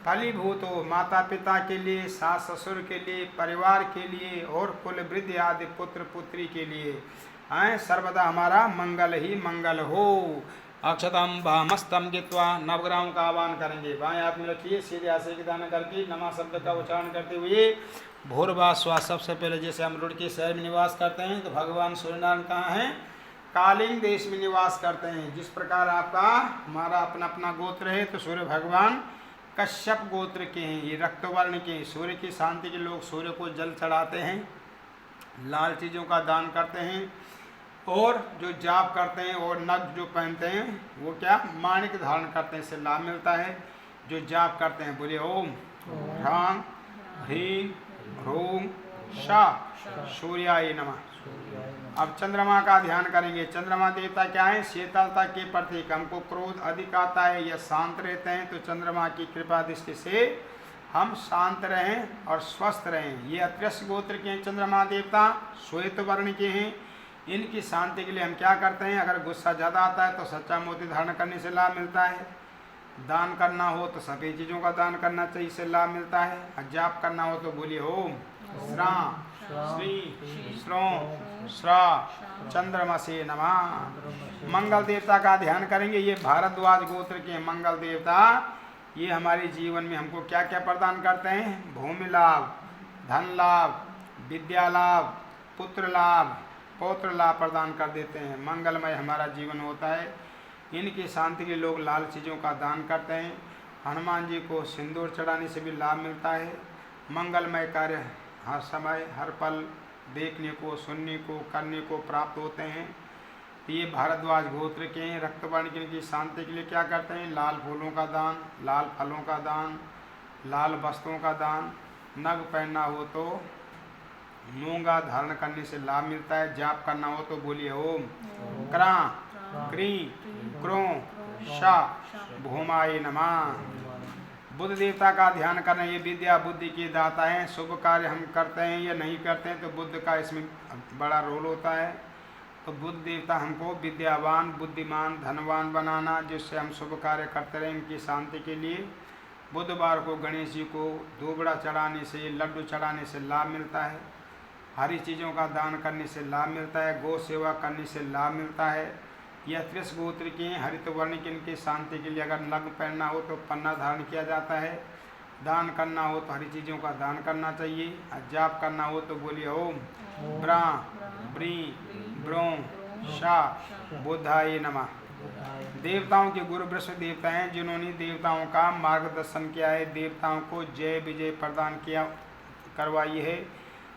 फलीभूत हो। माता पिता के लिए, सास ससुर के लिए, परिवार के लिए और कुल वृद्धि आदि पुत्र पुत्री के लिए सर्वदा हमारा मंगल ही मंगल हो। अक्षतम वामस्तम गित्वा नवग्रहों का आह्वान करेंगे। बाएं हाथ में रखिए, सीधे हाथ से दान करके नमा शब्द का उच्चारण करते हुए भूर्भुवः स्वः। सबसे पहले जैसे हम रुड़की शहर में निवास करते हैं तो भगवान सूर्यनारायण कहाँ हैं? कालिंग देश में निवास करते हैं। जिस प्रकार आपका हमारा अपना अपना गोत्र है, तो सूर्य भगवान कश्यप गोत्र के हैं, ये रक्तवर्ण के हैं। सूर्य की शांति के लोग सूर्य को जल चढ़ाते हैं, लाल चीज़ों का दान करते हैं और जो जाप करते हैं और नग जो पहनते हैं वो क्या माणिक धारण करते हैं, इससे लाभ मिलता है। जो जाप करते हैं बोले ओम ह्रां ह्रीं ह्रूं शा सूर्याय नमः। अब चंद्रमा का ध्यान करेंगे। चंद्रमा देवता क्या है? शीतलता के प्रतीक। हमको क्रोध अधिक आता है या शांत रहते हैं, तो चंद्रमा की कृपा दृष्टि से हम शांत रहें और स्वस्थ रहें। ये अत्र्यस गोत्र के हैं चंद्रमा देवता, श्वेत वर्ण के हैं। इनकी शांति के लिए हम क्या करते हैं? अगर गुस्सा ज़्यादा आता है तो सच्चा मोती धारण करने से लाभ मिलता है। दान करना हो तो सभी चीज़ों का दान करना चाहिए, इससे लाभ मिलता है। और जाप करना हो तो बोलिए ओम श्रा श्री श्रो श्रा चंद्रमसे नमः। मंगल देवता का ध्यान करेंगे। ये भारद्वाज गोत्र के मंगल देवता ये हमारे जीवन में हमको क्या क्या प्रदान करते हैं? भूमि लाभ, धन लाभ, विद्या लाभ, पुत्र लाभ, पौत्र लाभ प्रदान कर देते हैं। मंगलमय हमारा जीवन होता है। इनकी शांति के लोग लाल चीज़ों का दान करते हैं। हनुमान जी को सिंदूर चढ़ाने से भी लाभ मिलता है। मंगलमय कार्य हर समय हर पल देखने को, सुनने को, करने को प्राप्त होते हैं। तो ये भारद्वाज गोत्र के हैं। रक्तवर्ण की शांति के लिए क्या करते हैं? लाल फूलों का दान, लाल फलों का दान, लाल वस्त्रों का दान। नग पहनना हो तो मूंगा धारण करने से लाभ मिलता है। जाप करना हो तो बोलिए ओम क्रा क्री क्रों शा भूमाय नमः। बुद्ध देवता का ध्यान करना। ये विद्या बुद्धि के दाता हैं। शुभ कार्य हम करते हैं या नहीं करते हैं तो बुद्ध का इसमें बड़ा रोल होता है। तो बुद्ध देवता हमको विद्यावान, बुद्धिमान, धनवान बनाना, जिससे हम शुभ कार्य करते रहें इनकी शांति के लिए। बुधवार को गणेश जी को दोबड़ा चढ़ाने से, लड्डू चढ़ाने से लाभ मिलता है। हरी चीज़ों का दान करने से लाभ मिलता है। गौ सेवा करने से लाभ मिलता है। यह त्रिश गोत्र के हरित वर्ण के इनकी शांति के लिए अगर नग पहनना हो तो पन्ना धारण किया जाता है। दान करना हो तो हरी चीज़ों का दान करना चाहिए। जाप करना हो तो बोलिए ओम ब्रा ब्री ब्रों शा बुद्धाय नमः। देवताओं के गुरु बृहस्पति देवता हैं जिन्होंने देवताओं का मार्गदर्शन किया है, देवताओं को जय विजय प्रदान किया करवाई है।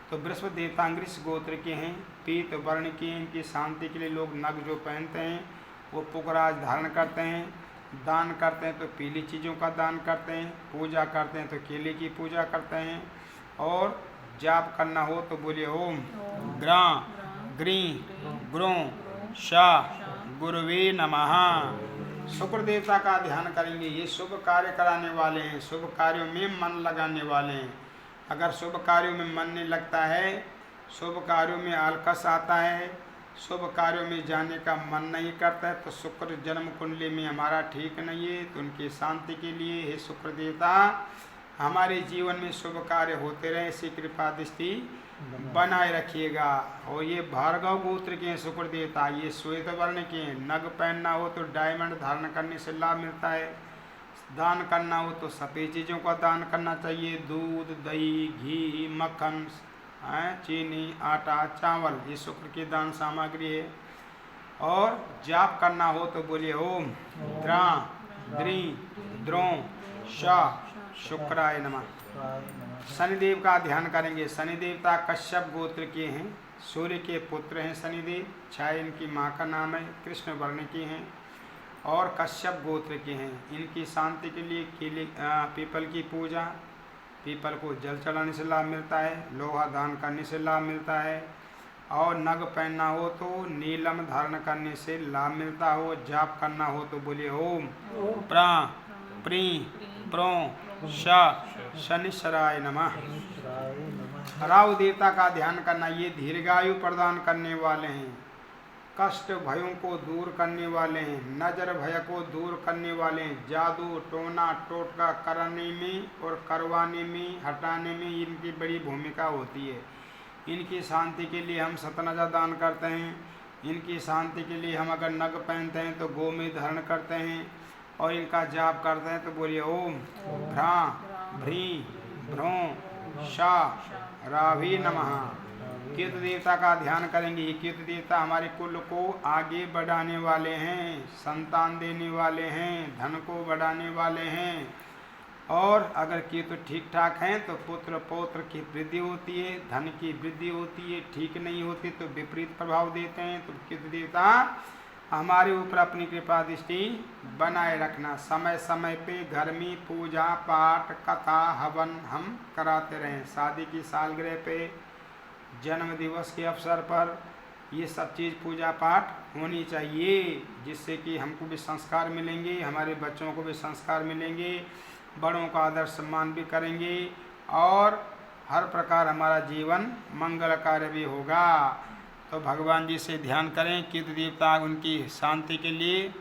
तो बृहस्पति देवता अंग्रिश गोत्र के हैं, पीत वर्ण के। इनकी शांति के लिए लोग नग जो पहनते हैं वो पुखराज धारण करते हैं। दान करते हैं तो पीली चीज़ों का दान करते हैं। पूजा करते हैं तो केले की पूजा करते हैं। और जाप करना हो तो बोलिए ओम ग्रा ग्री ग्रों शा गुरुवे नमः। शुक्र देवता का ध्यान करेंगे। ये शुभ कार्य कराने वाले हैं, शुभ कार्यों में मन लगाने वाले हैं। अगर शुभ कार्यों में मन नहीं लगता है, शुभ कार्यों में आलकस आता है, शुभ कार्यों में जाने का मन नहीं करता है तो शुक्र जन्म कुंडली में हमारा ठीक नहीं है। तो उनकी शांति के लिए हे शुक्र देवता हमारे जीवन में शुभ कार्य होते रहे, ऐसी कृपा दृष्टि बनाए रखिएगा। और ये भार्गव गोत्र के शुक्र देवता ये श्वेत वर्ण के हैं। नग पहनना हो तो डायमंड धारण करने से लाभ मिलता है। दान करना हो तो सफ़ेद चीज़ों का दान करना चाहिए। दूध, दही, घी, मक्खन, चीनी, आटा, चावल ये शुक्र की दान सामग्री है। और जाप करना हो तो बोलिए ओम द्रा द्री द्रों शा शुक्राय नमः। शनिदेव का ध्यान करेंगे। शनि देवता कश्यप गोत्र के हैं, सूर्य के पुत्र हैं शनिदेव। छाया इनकी माँ का नाम है, कृष्ण वर्ण के हैं और कश्यप गोत्र के हैं। इनकी शांति के लिए केले पीपल की पूजा, पीपल को जल चढ़ाने से लाभ मिलता है। लोहा दान करने से लाभ मिलता है। और नग पहनना हो तो नीलम धारण करने से लाभ मिलता हो। जाप करना हो तो बोलिए ओम प्रा प्री प्रों शा शनिश्चराय नमः। राहु देवता का ध्यान करना। ये दीर्घायु प्रदान करने वाले हैं, कष्ट भयों को दूर करने वाले हैं, नजर भय को दूर करने वाले हैं। जादू टोना टोटका करने में और करवाने में, हटाने में इनकी बड़ी भूमिका होती है। इनकी शांति के लिए हम सतनजा दान करते हैं। इनकी शांति के लिए हम अगर नग पहनते हैं तो गौ में धारण करते हैं। और इनका जाप करते हैं तो बोलिए ओम भ्रा भ्री भ्रों शा रावी नमः। कीर्त देवता का ध्यान करेंगे। ये कीर्त देवता हमारे कुल को आगे बढ़ाने वाले हैं, संतान देने वाले हैं, धन को बढ़ाने वाले हैं। और अगर कीर्त ठीक ठाक हैं तो पुत्र पौत्र की वृद्धि होती है, धन की वृद्धि होती है। ठीक नहीं होती तो विपरीत प्रभाव देते हैं। तो कीर्त देवता हमारे ऊपर अपनी कृपा दृष्टि बनाए रखना। समय समय पे घर में पूजा पाठ कथा हवन हम कराते रहें। शादी की सालगिरह पे, जन्म दिवस के अवसर पर ये सब चीज़ पूजा पाठ होनी चाहिए, जिससे कि हमको भी संस्कार मिलेंगे, हमारे बच्चों को भी संस्कार मिलेंगे, बड़ों का आदर सम्मान भी करेंगे और हर प्रकार हमारा जीवन मंगल कार्य भी होगा। तो भगवान जी से ध्यान करें। कीर्त देवता उनकी शांति के लिए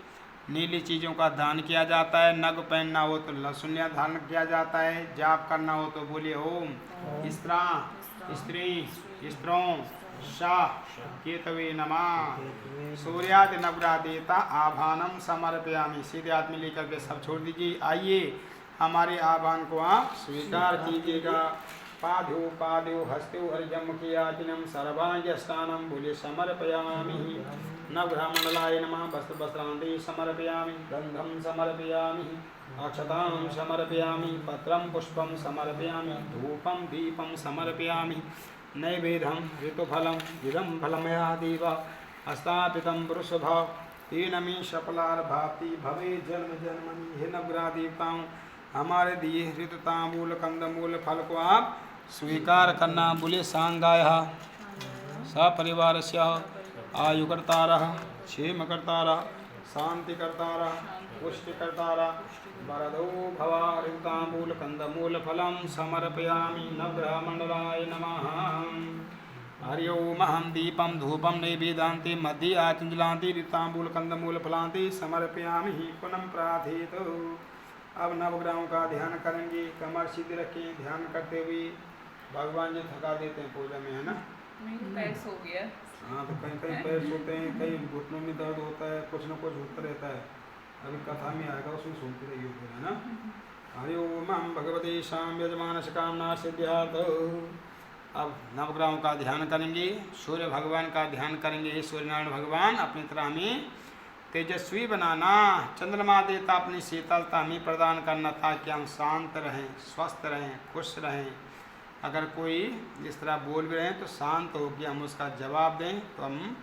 नीली चीज़ों का दान किया जाता है, नग पहनना हो तो लहसुन धारण किया जाता है, जाप करना हो तो बोलिए ओम स्त्री स्त्रों शाह केतवे नमः। सूर्यादि नवग्रह देवता आभानम समर्पयामि। सीधे हाथ में लेकर के सब छोड़ दीजिए। आइए हमारे आह्वान को आप स्वीकार कीजिएगा। पाद्यो पाद्यो हस्तु हरिजम कियाचिनम सर्वांग स्नानम बोले समर्पयामि। नवग्रह मंडलाय नमः। वस्त्र वस्त्रांति समर्पयामि। गंधम समर्पयामि। अक्षतां समर्पयामि। पत्रं पुष्पं समर्पयामि। धूपं दीपं समर्पयामि। नैवेद्यं ऋतुफलं इदं फलमया देव हस्तापितं पुरुषभाव तेन मे सफलार्भाप्ति भवे जन्म जन्मनि। हे नवग्रह देवताओं, हमारे दिए ऋतुतामूल कंदमूल फल को आप स्वीकार करना। बोले सांगाय सपरिवार से आयुकर्तार क्षेमकर्तार शांतिकर्तार पुष्टिकर्तार वरदो भवा। ऋतुतामूल कंदमूल फलं समर्पयामि। नवग्रह मंडलाय नमः। हरि ओम। अहं दीपं धूपं नैवेद्यान्ते मध्ये आचंजलान्ते ऋताम्बूल कंदमूल फलान्ते समर्पयामि। पुनः प्रार्थित। अब नवग्रहों का ध्यान करेंगे। कमर सीधी रखें। ध्यान करते हुए भगवान जी थका देते हैं पूजा में, है ना। पैर सो गया। हाँ, तो कहीं कहीं पैर सोते हैं, कहीं घुटनों में दर्द होता है, कुछ न कुछ होता रहता है। अभी कथा में आएगा, उसमें सुनते रहिए, है ना। हरि ओम। हम भगवती शाम यजमानस कामना सिद्ध्यार्थ। अब नवग्रहों का ध्यान करेंगे। सूर्य भगवान का ध्यान करेंगे। सूर्य नारायण भगवान अपनी तरह में तेजस्वी बनाना। चंद्रमा देवता अपनी शीतलता हमें प्रदान करना ताकि हम शांत रहें, स्वस्थ रहें, खुश रहें। अगर कोई इस तरह बोल भी रहे हैं तो शांत होकर हम उसका जवाब दें तो हम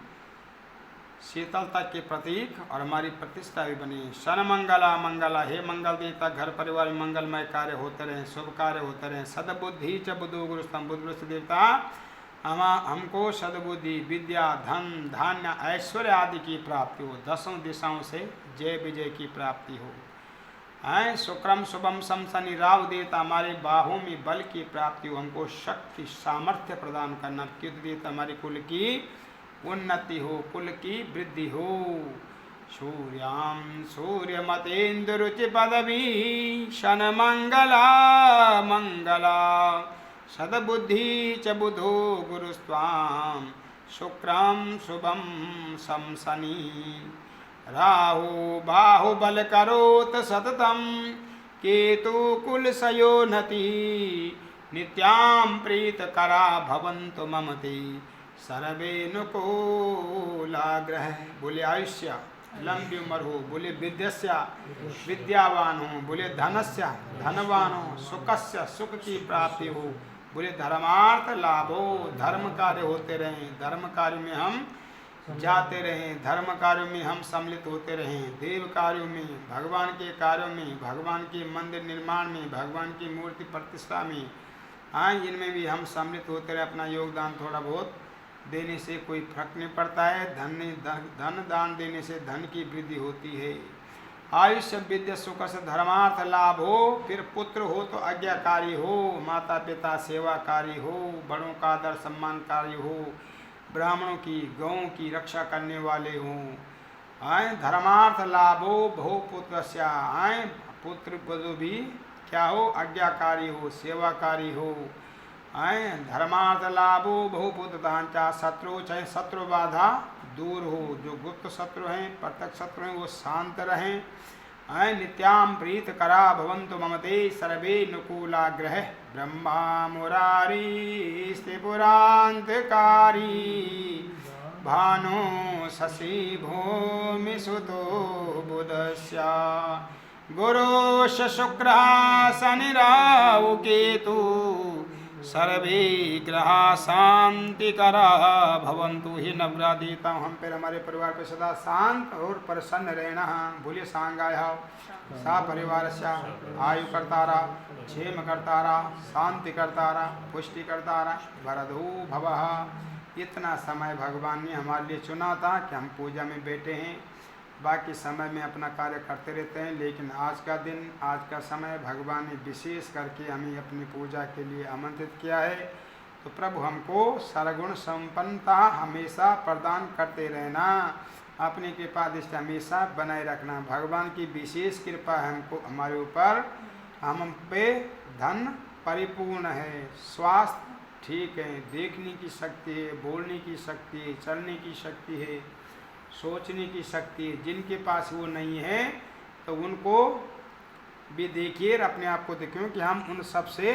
शीतलता के प्रतीक और हमारी प्रतिष्ठा भी बनी। शन मंगला मंगला। हे मंगल देवता, घर परिवार में मंगलमय कार्य होते रहें, शुभ कार्य होते रहें। सदबुद्धि च बुद्धो गुरुस्तम। बुद्ध देवता हमको सद्बुद्धि, विद्या, धन, धान्य, ऐश्वर्य आदि की प्राप्ति हो। दसों दिशाओं से जय विजय की प्राप्ति हो। शुक्रम शुभम सम शनि। राहु देवता हमारे बाहों में बल की प्राप्ति हो। हमको शक्ति सामर्थ्य प्रदान करना। केतु देवता हमारे कुल की उन्नति हो, कुल की वृद्धि हो। सूर्याम सूर्यमतेन्दु रुचि पदवी शन मंगला मंगला। सदबुद्धि च बुधो गुरुस्त्वां शुक्रं शुभं सम शनि। राहु बाहुबल करोत सततं केतु कुलसयोनति। नित्यां प्रीतकरा भवन्तु मम ते सर्वेनुकूलाग्रह। बोले आयुष्य लंबी उम्र हो। बोले विद्यस्य विद्यावान हो। बोले धनस्य धनवान हो। सुखस्य सुख की प्राप्ति हो। बोले धर्मार्थ लाभ हो। धर्म कार्य होते रहें, धर्म कार्य में हम जाते रहें, धर्म कार्यों में हम सम्मिलित होते रहें। देव कार्यों में, भगवान के कार्यों में, भगवान के मंदिर निर्माण में, भगवान की मूर्ति प्रतिष्ठा में, हाँ, इनमें भी हम सम्मिलित होते रहे। अपना योगदान थोड़ा बहुत देने से कोई फर्क नहीं पड़ता है। धन दान देने से धन की वृद्धि होती है। आयुष्य विद्या सुख से धर्मार्थ लाभ हो। फिर पुत्र हो तो आज्ञाकारी हो, माता पिता सेवाकारी हो, बड़ों का आदर सम्मानकारी हो, ब्राह्मणों की गौों की रक्षा करने वाले हों। धर्मार्थ लाभो बहु पुत्र पुत्र पदो भी क्या हो, आज्ञाकारी हो, सेवाकारी हो। धर्मार्थ लाभो बहुपुत्र दांचा। शत्रु चाहे शत्रु बाधा दूर हो। जो गुप्त शत्रु हैं, प्रत्यक्ष शत्रु हैं, वो शांत रहें। नित्याम प्रीत करा भवन्तु ममते सर्वे नुकूलाग्रह। ब्रह्मा मुरारी स्त्रिपुरांतकारी भानु शशि भूमि सुतो बुधस्या। गुरुश शुक्र शनि राहु केतु सर्वे ग्रहा शांतिकरा भवन्तु। ही नवग्रह देवता हम पर हमारे परिवार पर सदा शांत और प्रसन्न रहना। बोलिए सांगाय सा परिवार से आयुकर्तारा क्षेमकर्तारा शांतिकर्तारा पुष्टिकर्तारा वरदो भवः। इतना समय भगवान ने हमारे लिए चुना था कि हम पूजा में बैठे हैं। बाकी समय में अपना कार्य करते रहते हैं, लेकिन आज का दिन, आज का समय भगवान ने विशेष करके हमें अपनी पूजा के लिए आमंत्रित किया है। तो प्रभु हमको सर्वगुण संपन्नता हमेशा प्रदान करते रहना। अपनी कृपा दृष्टि हमेशा बनाए रखना। भगवान की विशेष कृपा है हमको, हमारे ऊपर, हम पे धन परिपूर्ण है, स्वास्थ्य ठीक है, देखने की शक्ति है, बोलने की शक्ति है, चलने की शक्ति है, सोचने की शक्ति है। जिनके पास वो नहीं है तो उनको भी देखिए, अपने आप को देखिए कि हम उन सबसे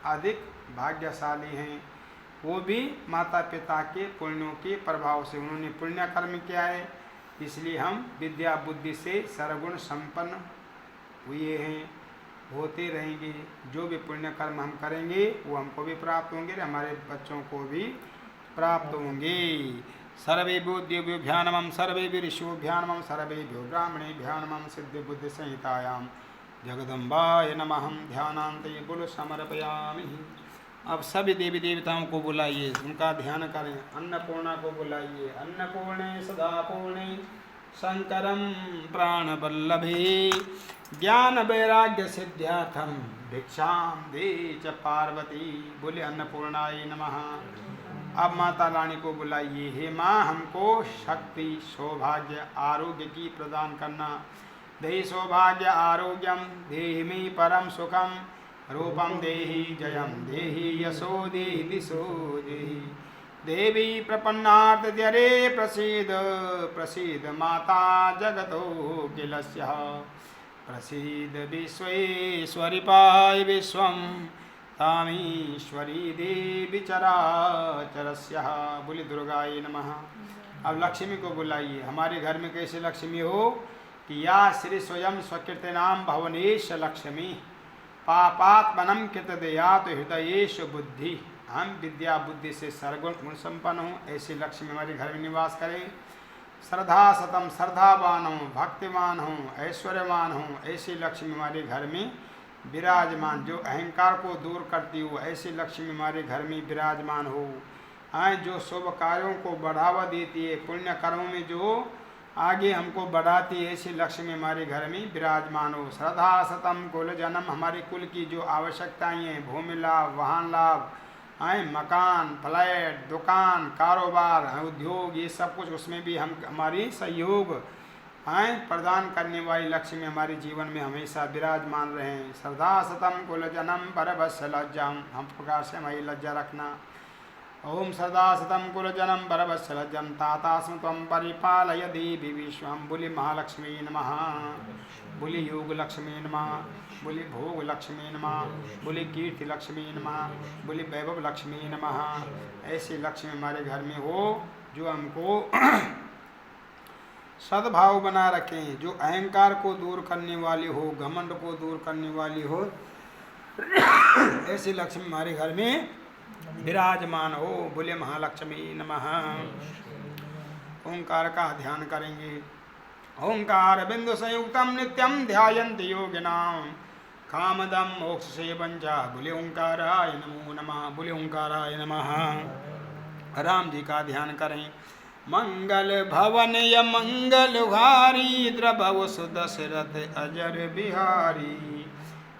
अधिक भाग्यशाली हैं। वो भी माता पिता के पुण्यों के प्रभाव से, उन्होंने पुण्य कर्म किया है, इसलिए हम विद्या बुद्धि से सर्वगुण संपन्न हुए हैं, होते रहेंगे। जो भी पुण्य कर्म हम करेंगे वो हमको भी प्राप्त होंगे, हमारे बच्चों को भी प्राप्त होंगे। सर्वेभ्यो देवेभ्यो नमः, सर्वेभ्यो ऋषिभ्यो नमः, सर्वेभ्यो ब्राह्मणेभ्यो नमः। सिद्धि बुद्धि संहितायाम जगदम्बाय नमः। ध्यानान्ते बुल समर्पयामि। अब सभी देवी देवताओं को बुलाइए, उनका ध्यान करें। अन्नपूर्णा को बुलाइए। अन्नपूर्णे सदा पूर्णे शंकरम प्राणवल्लभे ज्ञान वैराग्य सिद्ध्यार्थम भिक्षाम दे च पार्वती। बोले अन्नपूर्णाय नमः। अब माता रानी को बुलाइए। हे माँ, हमको शक्ति, सौभाग्य, आरोग्य की प्रदान करना। देहि सौभाग्य आरोग्यम, देहि मे परम सुखम, रूपम देहि जयम, देहि यशो देहि दिशो देहि। देवी प्रपन्नार्थ जरे प्रसीद, प्रसीद माता जगतो किलस्य। प्रसीद विश्वेश्वरी पाय विश्वम, तामीश्वरी देवी चराचरस्य। बोली दुर्गाय नमः। अब लक्ष्मी को बुलाइए। हमारे घर में कैसे लक्ष्मी हो कि या श्री स्वयं स्वकीर्तनाम भवनेश लक्ष्मी, पापात्मनम कृतदयात हृदयेश बुद्धि। हम विद्या बुद्धि से सर्वगुण गुण संपन्न हूँ, ऐसी लक्ष्मी हमारे घर में निवास करें। श्रद्धा सतम, श्रद्धावान हूँ, भक्तिमान हूँ, ऐश्वर्यवान हूँ, ऐसी लक्ष्मी हमारे घर में विराजमान। जो अहंकार को दूर करती हो, ऐसी लक्ष्मी हमारे घर में विराजमान हो। जो शुभ कार्यों को बढ़ावा देती है, पुण्य कर्मों में जो आगे हमको बढ़ाती है, ऐसी लक्ष्मी हमारे घर में विराजमान हो। श्रद्धा सतम कुल जन्म, हमारे कुल की जो आवश्यकताएं हैं, भूमि लाभ, वाहन लाभ, मकान, फ्लैट, दुकान, कारोबार, उद्योग, ये सब कुछ, उसमें भी हम हमारी सहयोग प्रदान करने वाली लक्ष्मी हमारे जीवन में हमेशा विराजमान रहें। श्रद्धा सतम कुल जन्म परभस्य लज्जम, हम प्रकार से हमारी लज्जा रखना। ओम सदा सतम कुल जन्म परभस्य लज्जम, तातास्म त्वं परिपालय देवी विश्वम। बोली महालक्ष्मी नमः, बोली योग लक्ष्मी नमः, बोली भोग लक्ष्मी नमः, बोली कीर्ति लक्ष्मी नमः, बोली वैभव लक्ष्मी नमः। ऐसी लक्ष्मी हमारे घर में हो जो हमको सद्भाव बना रखें, जो अहंकार को दूर करने वाली हो, घमंड को दूर करने वाली हो, ऐसी लक्ष्मी हमारे घर में विराजमान हो। बोले महालक्ष्मी नमः। ओंकार का ध्यान करेंगे। ओंकार बिंदु संयुक्तम नित्यम ध्यायन्ति योगिनाम, कामदम मोक्ष से बंचा। बोले ओंकाराय नमो नमः। बोले ओंकाराय नमः। राम जी का ध्यान करें। मंगल भवन य मंगल हारी, द्रभव सुदशरथ अजर बिहारी।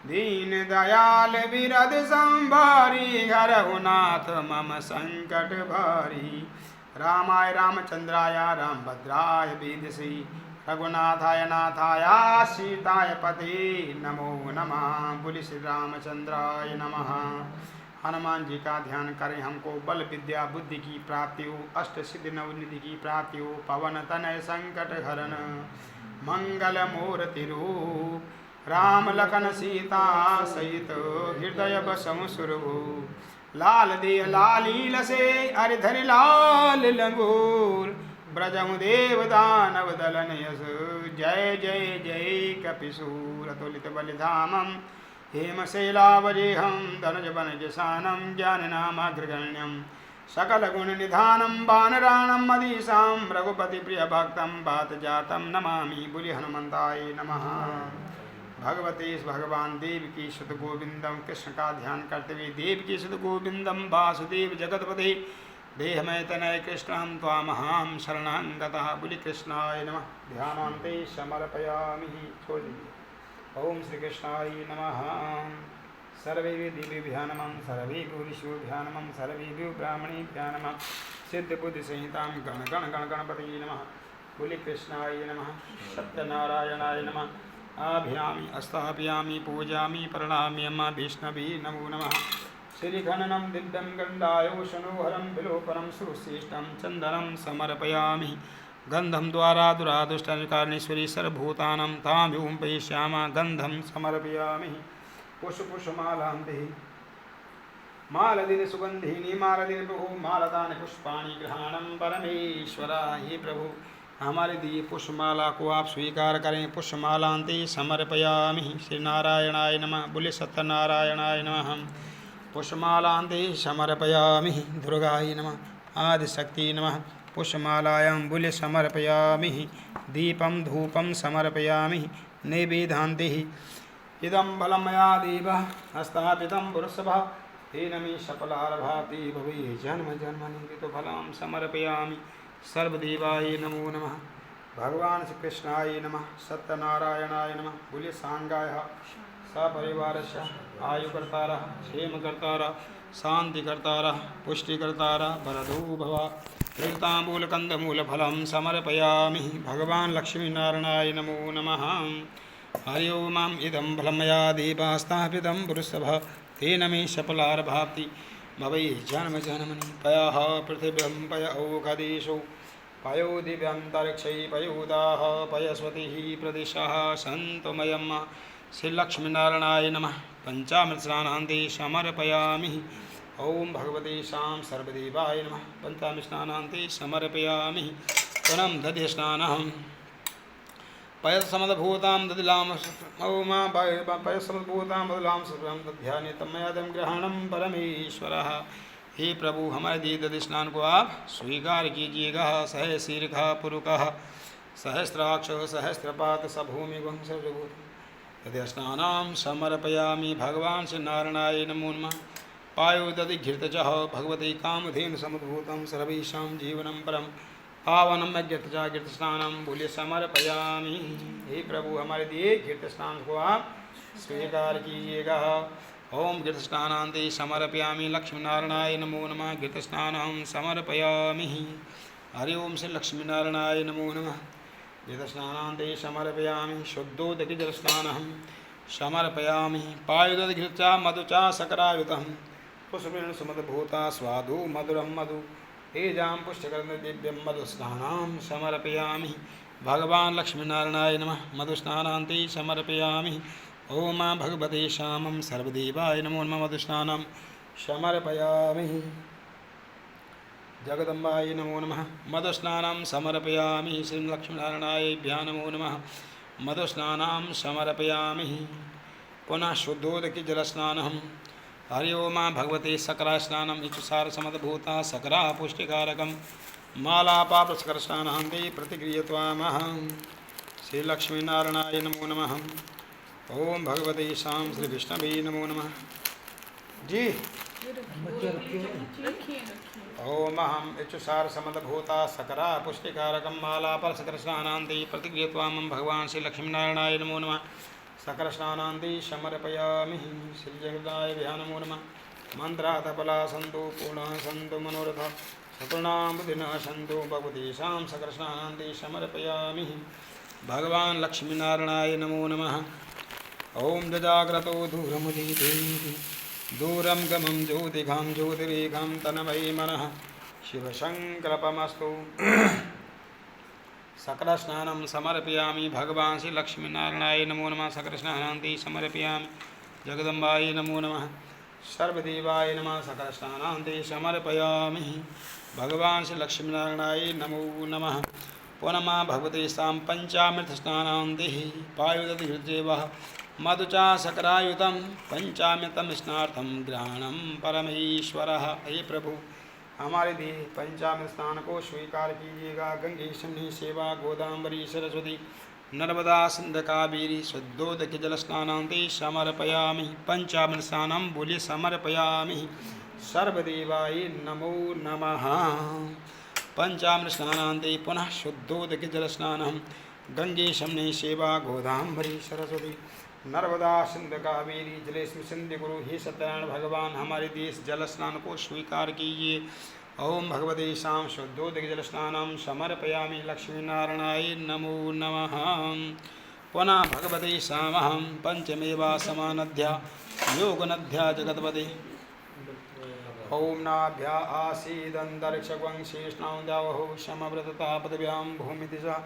दीन दयाल विरद संभारी, हरहु नाथ मम संकट भारी। रामाय रामचंद्राय रामभद्राय वेदसी, रघुनाथाय नाथाय सीताय पते नमो नमः। बोले श्री रामचंद्राय नमः। हनुमान जी का ध्यान करें। हमको बल विद्या बुद्धि की प्राप्ति हो, अष्ट सिद्धि नवनिधि की प्राप्ति हो, पवन तनय संकट हरण, मंगल मूर्ति रूप, राम लखन सीता सहित हृदय बसमु सुरभु। लाल दे लालील से अरिधरि लाल लंगूर, ब्रजमु देव दानव दलन यस। जय जय जय कपिसूर अतुलित बलिधामम, हेमशैलावरेहं धनुज वनजसानं, ज्ञाननामाग्रगण्यं सकल गुण निधानं, वानराणां मदीसां, रघुपति प्रिय भक्तं वातजातं नमामि। बोले हनुमंताय नमः। भगवते भगवान देव की सुत गोविंदम, कृष्ण का ध्यान करते हुए देव की सुत गोविंदम, वासुदेव जगतपते देहमय तनय कृष्णं त्वामहं शरणं गतः। बोले कृष्णाय नमः। ध्यानान्ते समर्पयामि। छोड़ दीजिए। ओम श्री कृष्णाय नमः। सर्वेभ्यो देवेभ्यो नमः, सर्वेभ्यो ऋषिभ्यो नमः, सर्वेभ्यो ब्राह्मणेभ्यो नमः। सिद्ध बुद्धि संहितां गण गण गण गणपति नमः। बोले कृष्णाय नमः सत्यनारायणाय नमः आभ्यामी स्थापयामी पूजामी प्रणाम्य अम्मा विष्णवे नमो नमः श्रीखननं दिव्यं गन्धायोषणोहरं विलोपनं सुश्रेष्ठं चन्दनं समर्पयामि गन्धं द्वारा दुरादुष्टनिकारणेश्वरी सर्वभूतानां तां पयिष्यामः गन्धं समर्पयामि पुष्पमालां देहि मालदिनि सुगन्धिनि मालदिनि प्रभु मालदानि पुष्पाणि ग्रहणं परमेश्वरा हे प्रभु हमारे दिए पुष्पमाला को आप स्वीकार करें पुष्पमालांति समर्पयामि श्री नारायणाय नमः बोले सत्यनारायणाय नमः पुष्पमालांति समर्पयामि दुर्गाय नमः आदिशक्ति नमः पुष्पमालायां बोले समर्पयामि दीपं धूपं समर्पयामि नैवेद्यान्ति इदं बलं मया देव हस्तापितं पुरुषभा तेन मे सफलार्भाति भवे जन्म जन्मनि तो फलं समर्पयामि सर्वदेवाय नमो नमः भगवान श्री कृष्णाय नमः सत्यनारायणाय नमः बोले सांगाय सपरिवारस्य आयुकर्तारः क्षेमकर्तारः शान्तिकर्तारः पुष्टिकर्तारः वरदो भव ऋताम्बूलकन्दमूलफलं समर्पयामि भगवान् लक्ष्मीनारायणाय नमो नमः हरि ओम् इदं फलं मया देवास्तापितं पुरुषभः तेन मे सफलार्भाति भवै जन्म जन्मनि पयः पृथिव्यं पय औषधीषु पयो दिव्यन्तरिक्षै पयोदाः पयस्वतिः प्रदिशः सन्तुमयं श्रीलक्ष्मीनारायणाय नमः पञ्चामृतस्नानान्ते समर्पयामि ॐ भगवते शां सर्वदेवाय नमः पञ्चामृतस्नानान्ते समर्पयामि पुनः दधिस्नानम् पयसमदभूतां ददिलां मा पयसमदभूतां ददिलां सर्वं दध्यानि तन्मयादं ग्रहणं परमेश्वरः हे प्रभु हमारे दिए दधि स्नान को आप स्वीकार कीजिएगा सहस्रीर्घा पुरुकः सहस्राक्ष सहस्रपात सभूमि वंशभूत दधि स्नानां समर्पयामि भगवान श्री नारायणाय नमो नमः पायो दधि घृतजः भगवते कामधेनु समुद्भूतं सर्वेषां जीवनं परम पावनम घृतजा घृत स्नानम बोले समर्पयामि हे प्रभु हमारे दिए घृत स्नान को आप स्वीकार कीजिएगा ओम घृत स्नानान्ते समर्पयामि लक्ष्मीनारायणाय नमो नमः घृत स्नानं समर्पयामि हरि ओम श्री लक्ष्मीनारायणाय नमो नमः घृत स्नानान्ते समर्पयामि शुद्धोदक जल स्नानं समर्पयामि पायुदध घृता मधुचा सकरायुतं पुष्पेण सुमदभूता स्वादु मधुरं मधु तेजां पुष्टिकरं दिव्यं मधुस्नानां समर्पयामि भगवान् लक्ष्मीनारायणाय नमः मधुस्नानान्ते समर्पयामि ओम भगवते श्यामं सर्वदेवाय नमो नमः मधुस्नानं समर्पयामि जगदम्बाय नमो नमः मधुस्नानं समर्पयामि श्री लक्ष्मीनारायणाय नमो नमः मधुस्नानं समर्पयामि पुनः शुद्धोदक जलस्नानं हरि ओम भगवते सकरा स्नानम इचुसार समदभूता सकरा पुष्टिकारकम मालापापस्कर स्नानान्ते प्रतिक्रियत्वामहं श्री लक्ष्मीनारायणाय नमो नमः ओम भगवते शाम श्री विष्णवे नमो नमः जी ओम अहम इचुसार समदभूता सकरा पुष्टिकारकम मालापापस्कर स्नानान्ते प्रतिक्रियत्वामहं भगवान श्री लक्ष्मीनारायणाय नमो नमः सकल स्नानान्ते समर्पयामि श्री जगदाय नमो नमः मंत्रातफला सन्तु पूर्णः सन्तु मनोरथ सकुणां बुद्धिनः सन्तु भगवतीशां सकल स्नानान्ते समर्पयामि भगवान् लक्ष्मीनारायणाय नमो नमः ओम दजाग्रतो दूरमुदीदेवी दूरं गमं ज्योतिघां ज्योतिरेघां तन्वै मनः शिवसङ्कल्पमस्तु सकल स्नानं समर्पयामि भगवान् श्री लक्ष्मीनारायणाय नमो नमः सकल स्नानान्ते समर्पयामि जगदम्बाय नमो नमः सर्वदेवाय नमः सकल स्नानान्ते समर्पयामि भगवान् श्री लक्ष्मीनारायणाय नमो नमः पुनः भगवते सां पंचामृत स्नानान्ते पायुदधिर्जेवः मधुचा सकरायुतं पंचामृतं स्नार्थं ग्रहणं परमेश्वरः हे प्रभु हमारे देह पंचामृत स्नान को स्वीकार कीजिएगा गंगे शमनी सेवा गोदावरी सरस्वती नर्मदा सिंध कावेरी शुद्धोदक जल स्नानान्ते समर्पयामि पंचामृत स्नानं बोले समर्पयामि सर्वदेवाय नमो नमः पंचामृत स्नानान्ते पुनः शुद्धोदक जल स्नानं गंगे शमनी सेवा गोदावरी सरस्वती नर्मदा सिंध कावेरी जलेस्म सिंध गुरु हे सत्यनारायण भगवान हमारे देश जल स्नान को स्वीकार कीजिए ओम भगवते शाम शुद्धोदकजलस्नानं समर्पयामि लक्ष्मीनारायणाय नमो नमः। पुनः भगवते शामहं पंचमेवा समानध्या योगनध्या जगतपदे। ओम नाभ्या आसीदन्तरिक्षवंशीष्णां द्यावहो समव्रतता पदव्यां भूमिदिशा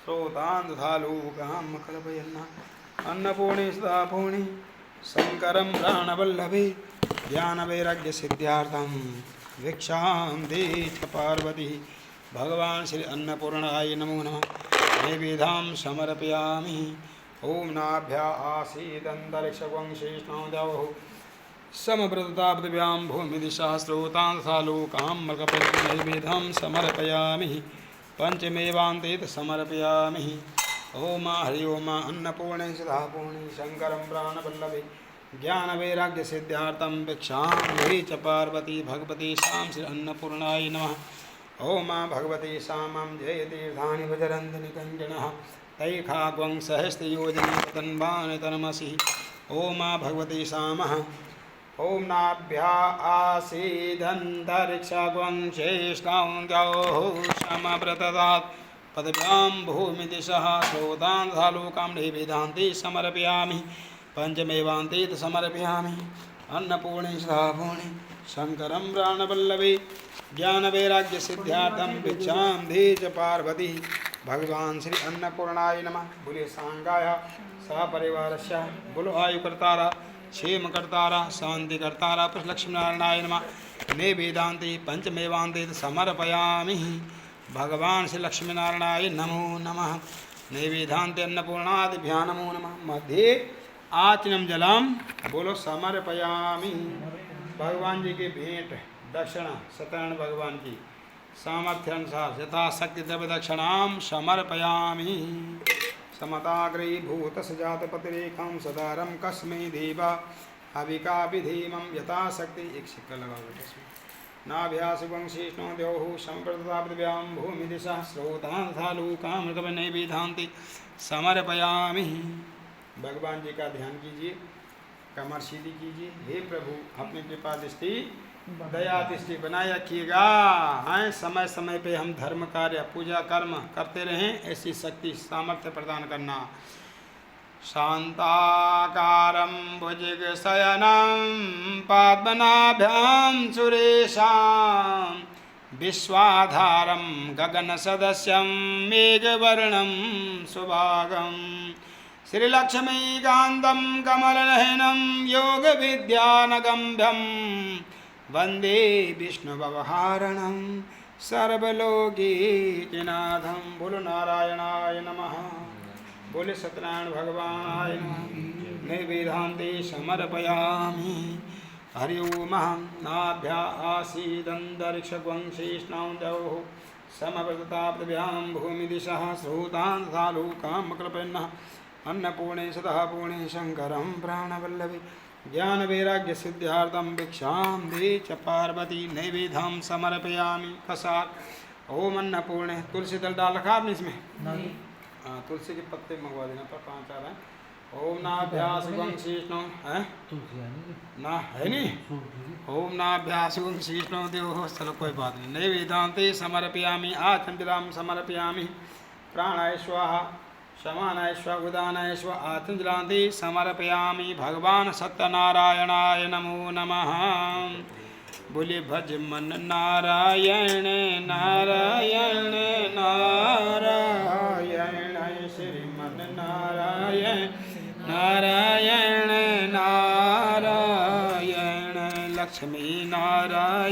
श्रोतान्धालोकां कल्पयन् अन्नपूर्णे सदा पूर्णे शङ्करं प्राणवल्लभे ज्ञानवैराग्यसिद्ध्यार्थं भिक्षां देहि पार्वती। भगवान् श्री अन्नपूर्णाय नमो नमः। नैवेद्यं समर्पयामि। ओम नाभ्या आसीदन्तरिक्षवंशीष्णां द्यावहो समव्रतता पृथिव्यां भूमिदिशा श्रोतान्धालोकां मृगपतिनैवेद्यं समर्पयामि। पंचमेवान्तेत समर्पयामि। ओम हरि ओम अन्नपूर्णे सदा पूर्णे शङ्करं प्राणवल्लभे ज्ञानवैराग्यसिद्ध्यार्थं भिक्षां देहि च पार्वती। भगवती शां श्री अन्नपूर्णाय नमः। ओम भगवती शामं जयतीर्थानि वजरन्ति निकञ्जनः तैखाग्वं सहस्रयोजनं तन्वान् तन्मसि। ओम भगवती शामः। ओम नाभ्या आसीदन्तरिक्षगं शेष्णां द्यौः समव्रततात् पदव्यां भूमिदिशः श्रोतान्धालोकां नैवेद्यान्ते समर्पयामि। पंचमेवान्तेत समर्पयामि। अन्नपूर्णे सदा पूर्णे शङ्करं प्राणवल्लभे ज्ञानवैराग्यसिद्ध्यार्थं भिक्षां देहि च पार्वती। भगवान् श्री अन्नपूर्णाय नमः। बोले सांगाय सपरिवारस्य बोलो आयुकर्तारा क्षेमकर्तारा शांतिकर्तारा लक्ष्मीनारायणाय नमः। नैवेद्यान्ते पंचमेवान्ते समर्पयामि। भगवान् श्री लक्ष्मीनारायणाय नमो नमः। नैवेद्यान्ते अन्नपूर्णादिभ्यां नमो नमः। मध्ये आचनम जलम बोलो समर्पयामि। भगवान जी की भेंट दक्षिणा सत्यनारायण भगवान की सामर्थ्य अनुसार यथाशक्ति द्रव्य दक्षिणां समर्पयामि। समताग्रीभूत सजातपतिरेखं सदारं कस्मै देवा हविका विधीमं यथाशक्ति। एक सिक्का लगा नाभ्यासुवंशीष्णो द्यौः संप्रदता पृथिव्यां भूमिदिशा श्रोतान्धालोकां मृगवन्नैवेद्यान्ते समर्पयामि। भगवान जी का ध्यान कीजिए, कमर सीधी कीजिए। हे प्रभु अपनी कृपा दृष्टि दया दृष्टि बनाए रखिएगा। हैं समय समय पे हम धर्म कार्य पूजा कर्म करते रहें, ऐसी शक्ति सामर्थ्य प्रदान करना। शांताकारं भुजगशयनं पद्मनाभ्यां सुरेशां विश्वाधारं गगनसदस्यं मेघवर्णं सुभागम् श्रीलक्ष्मीकान्तं कमलनयनं योगविद्यानगम्भ्यं वन्दे विष्णुभवहारणं सर्वलोकीनाथं। बोलो नारायणाय नमः। बोले सत्यनारायण भगवानाय नमः। नैवेद्यान्ते समर्पयामि। हरि ओम नाभ्या आसीदन्तरिक्षगं शेष्णां द्यौः समव्रतता पृथिव्यां भूमिदिशः श्रोतान्धालोकां कल्पयन् अन्नपूर्णे सदा पूर्णे शङ्करं प्राणवल्लभे ज्ञानवैराग्यसिद्ध्यार्थं भिक्षां देहि च पार्वती। नैवेद्यं समर्पयामि। कसार ओम अन्नपूर्णे तुलसी दल डाल रखा आपने इसमें? नहीं। तुलसी के पत्ते मंगवा देना पर 5 आ रहे हैं। ओम नाभ्यासुवं शीष्णो है ना है नहीं। ओम नाभ्यासुवं शीष्णो द्योः चलो कोई बात नहीं। नैवेद्यान्ते समर्पयामि। आचमजलां समर्पयामि। प्राणाय स्वाहा समानाय स्व उदानाय स्व आत्मजलान्ते समर्पयामि। भगवान् सत्यनारायणाय नमो नमः। बोले भज मन नारायण नारायण नारायण श्रीमन नारायण नारायण नारायण लक्ष्मी नारायण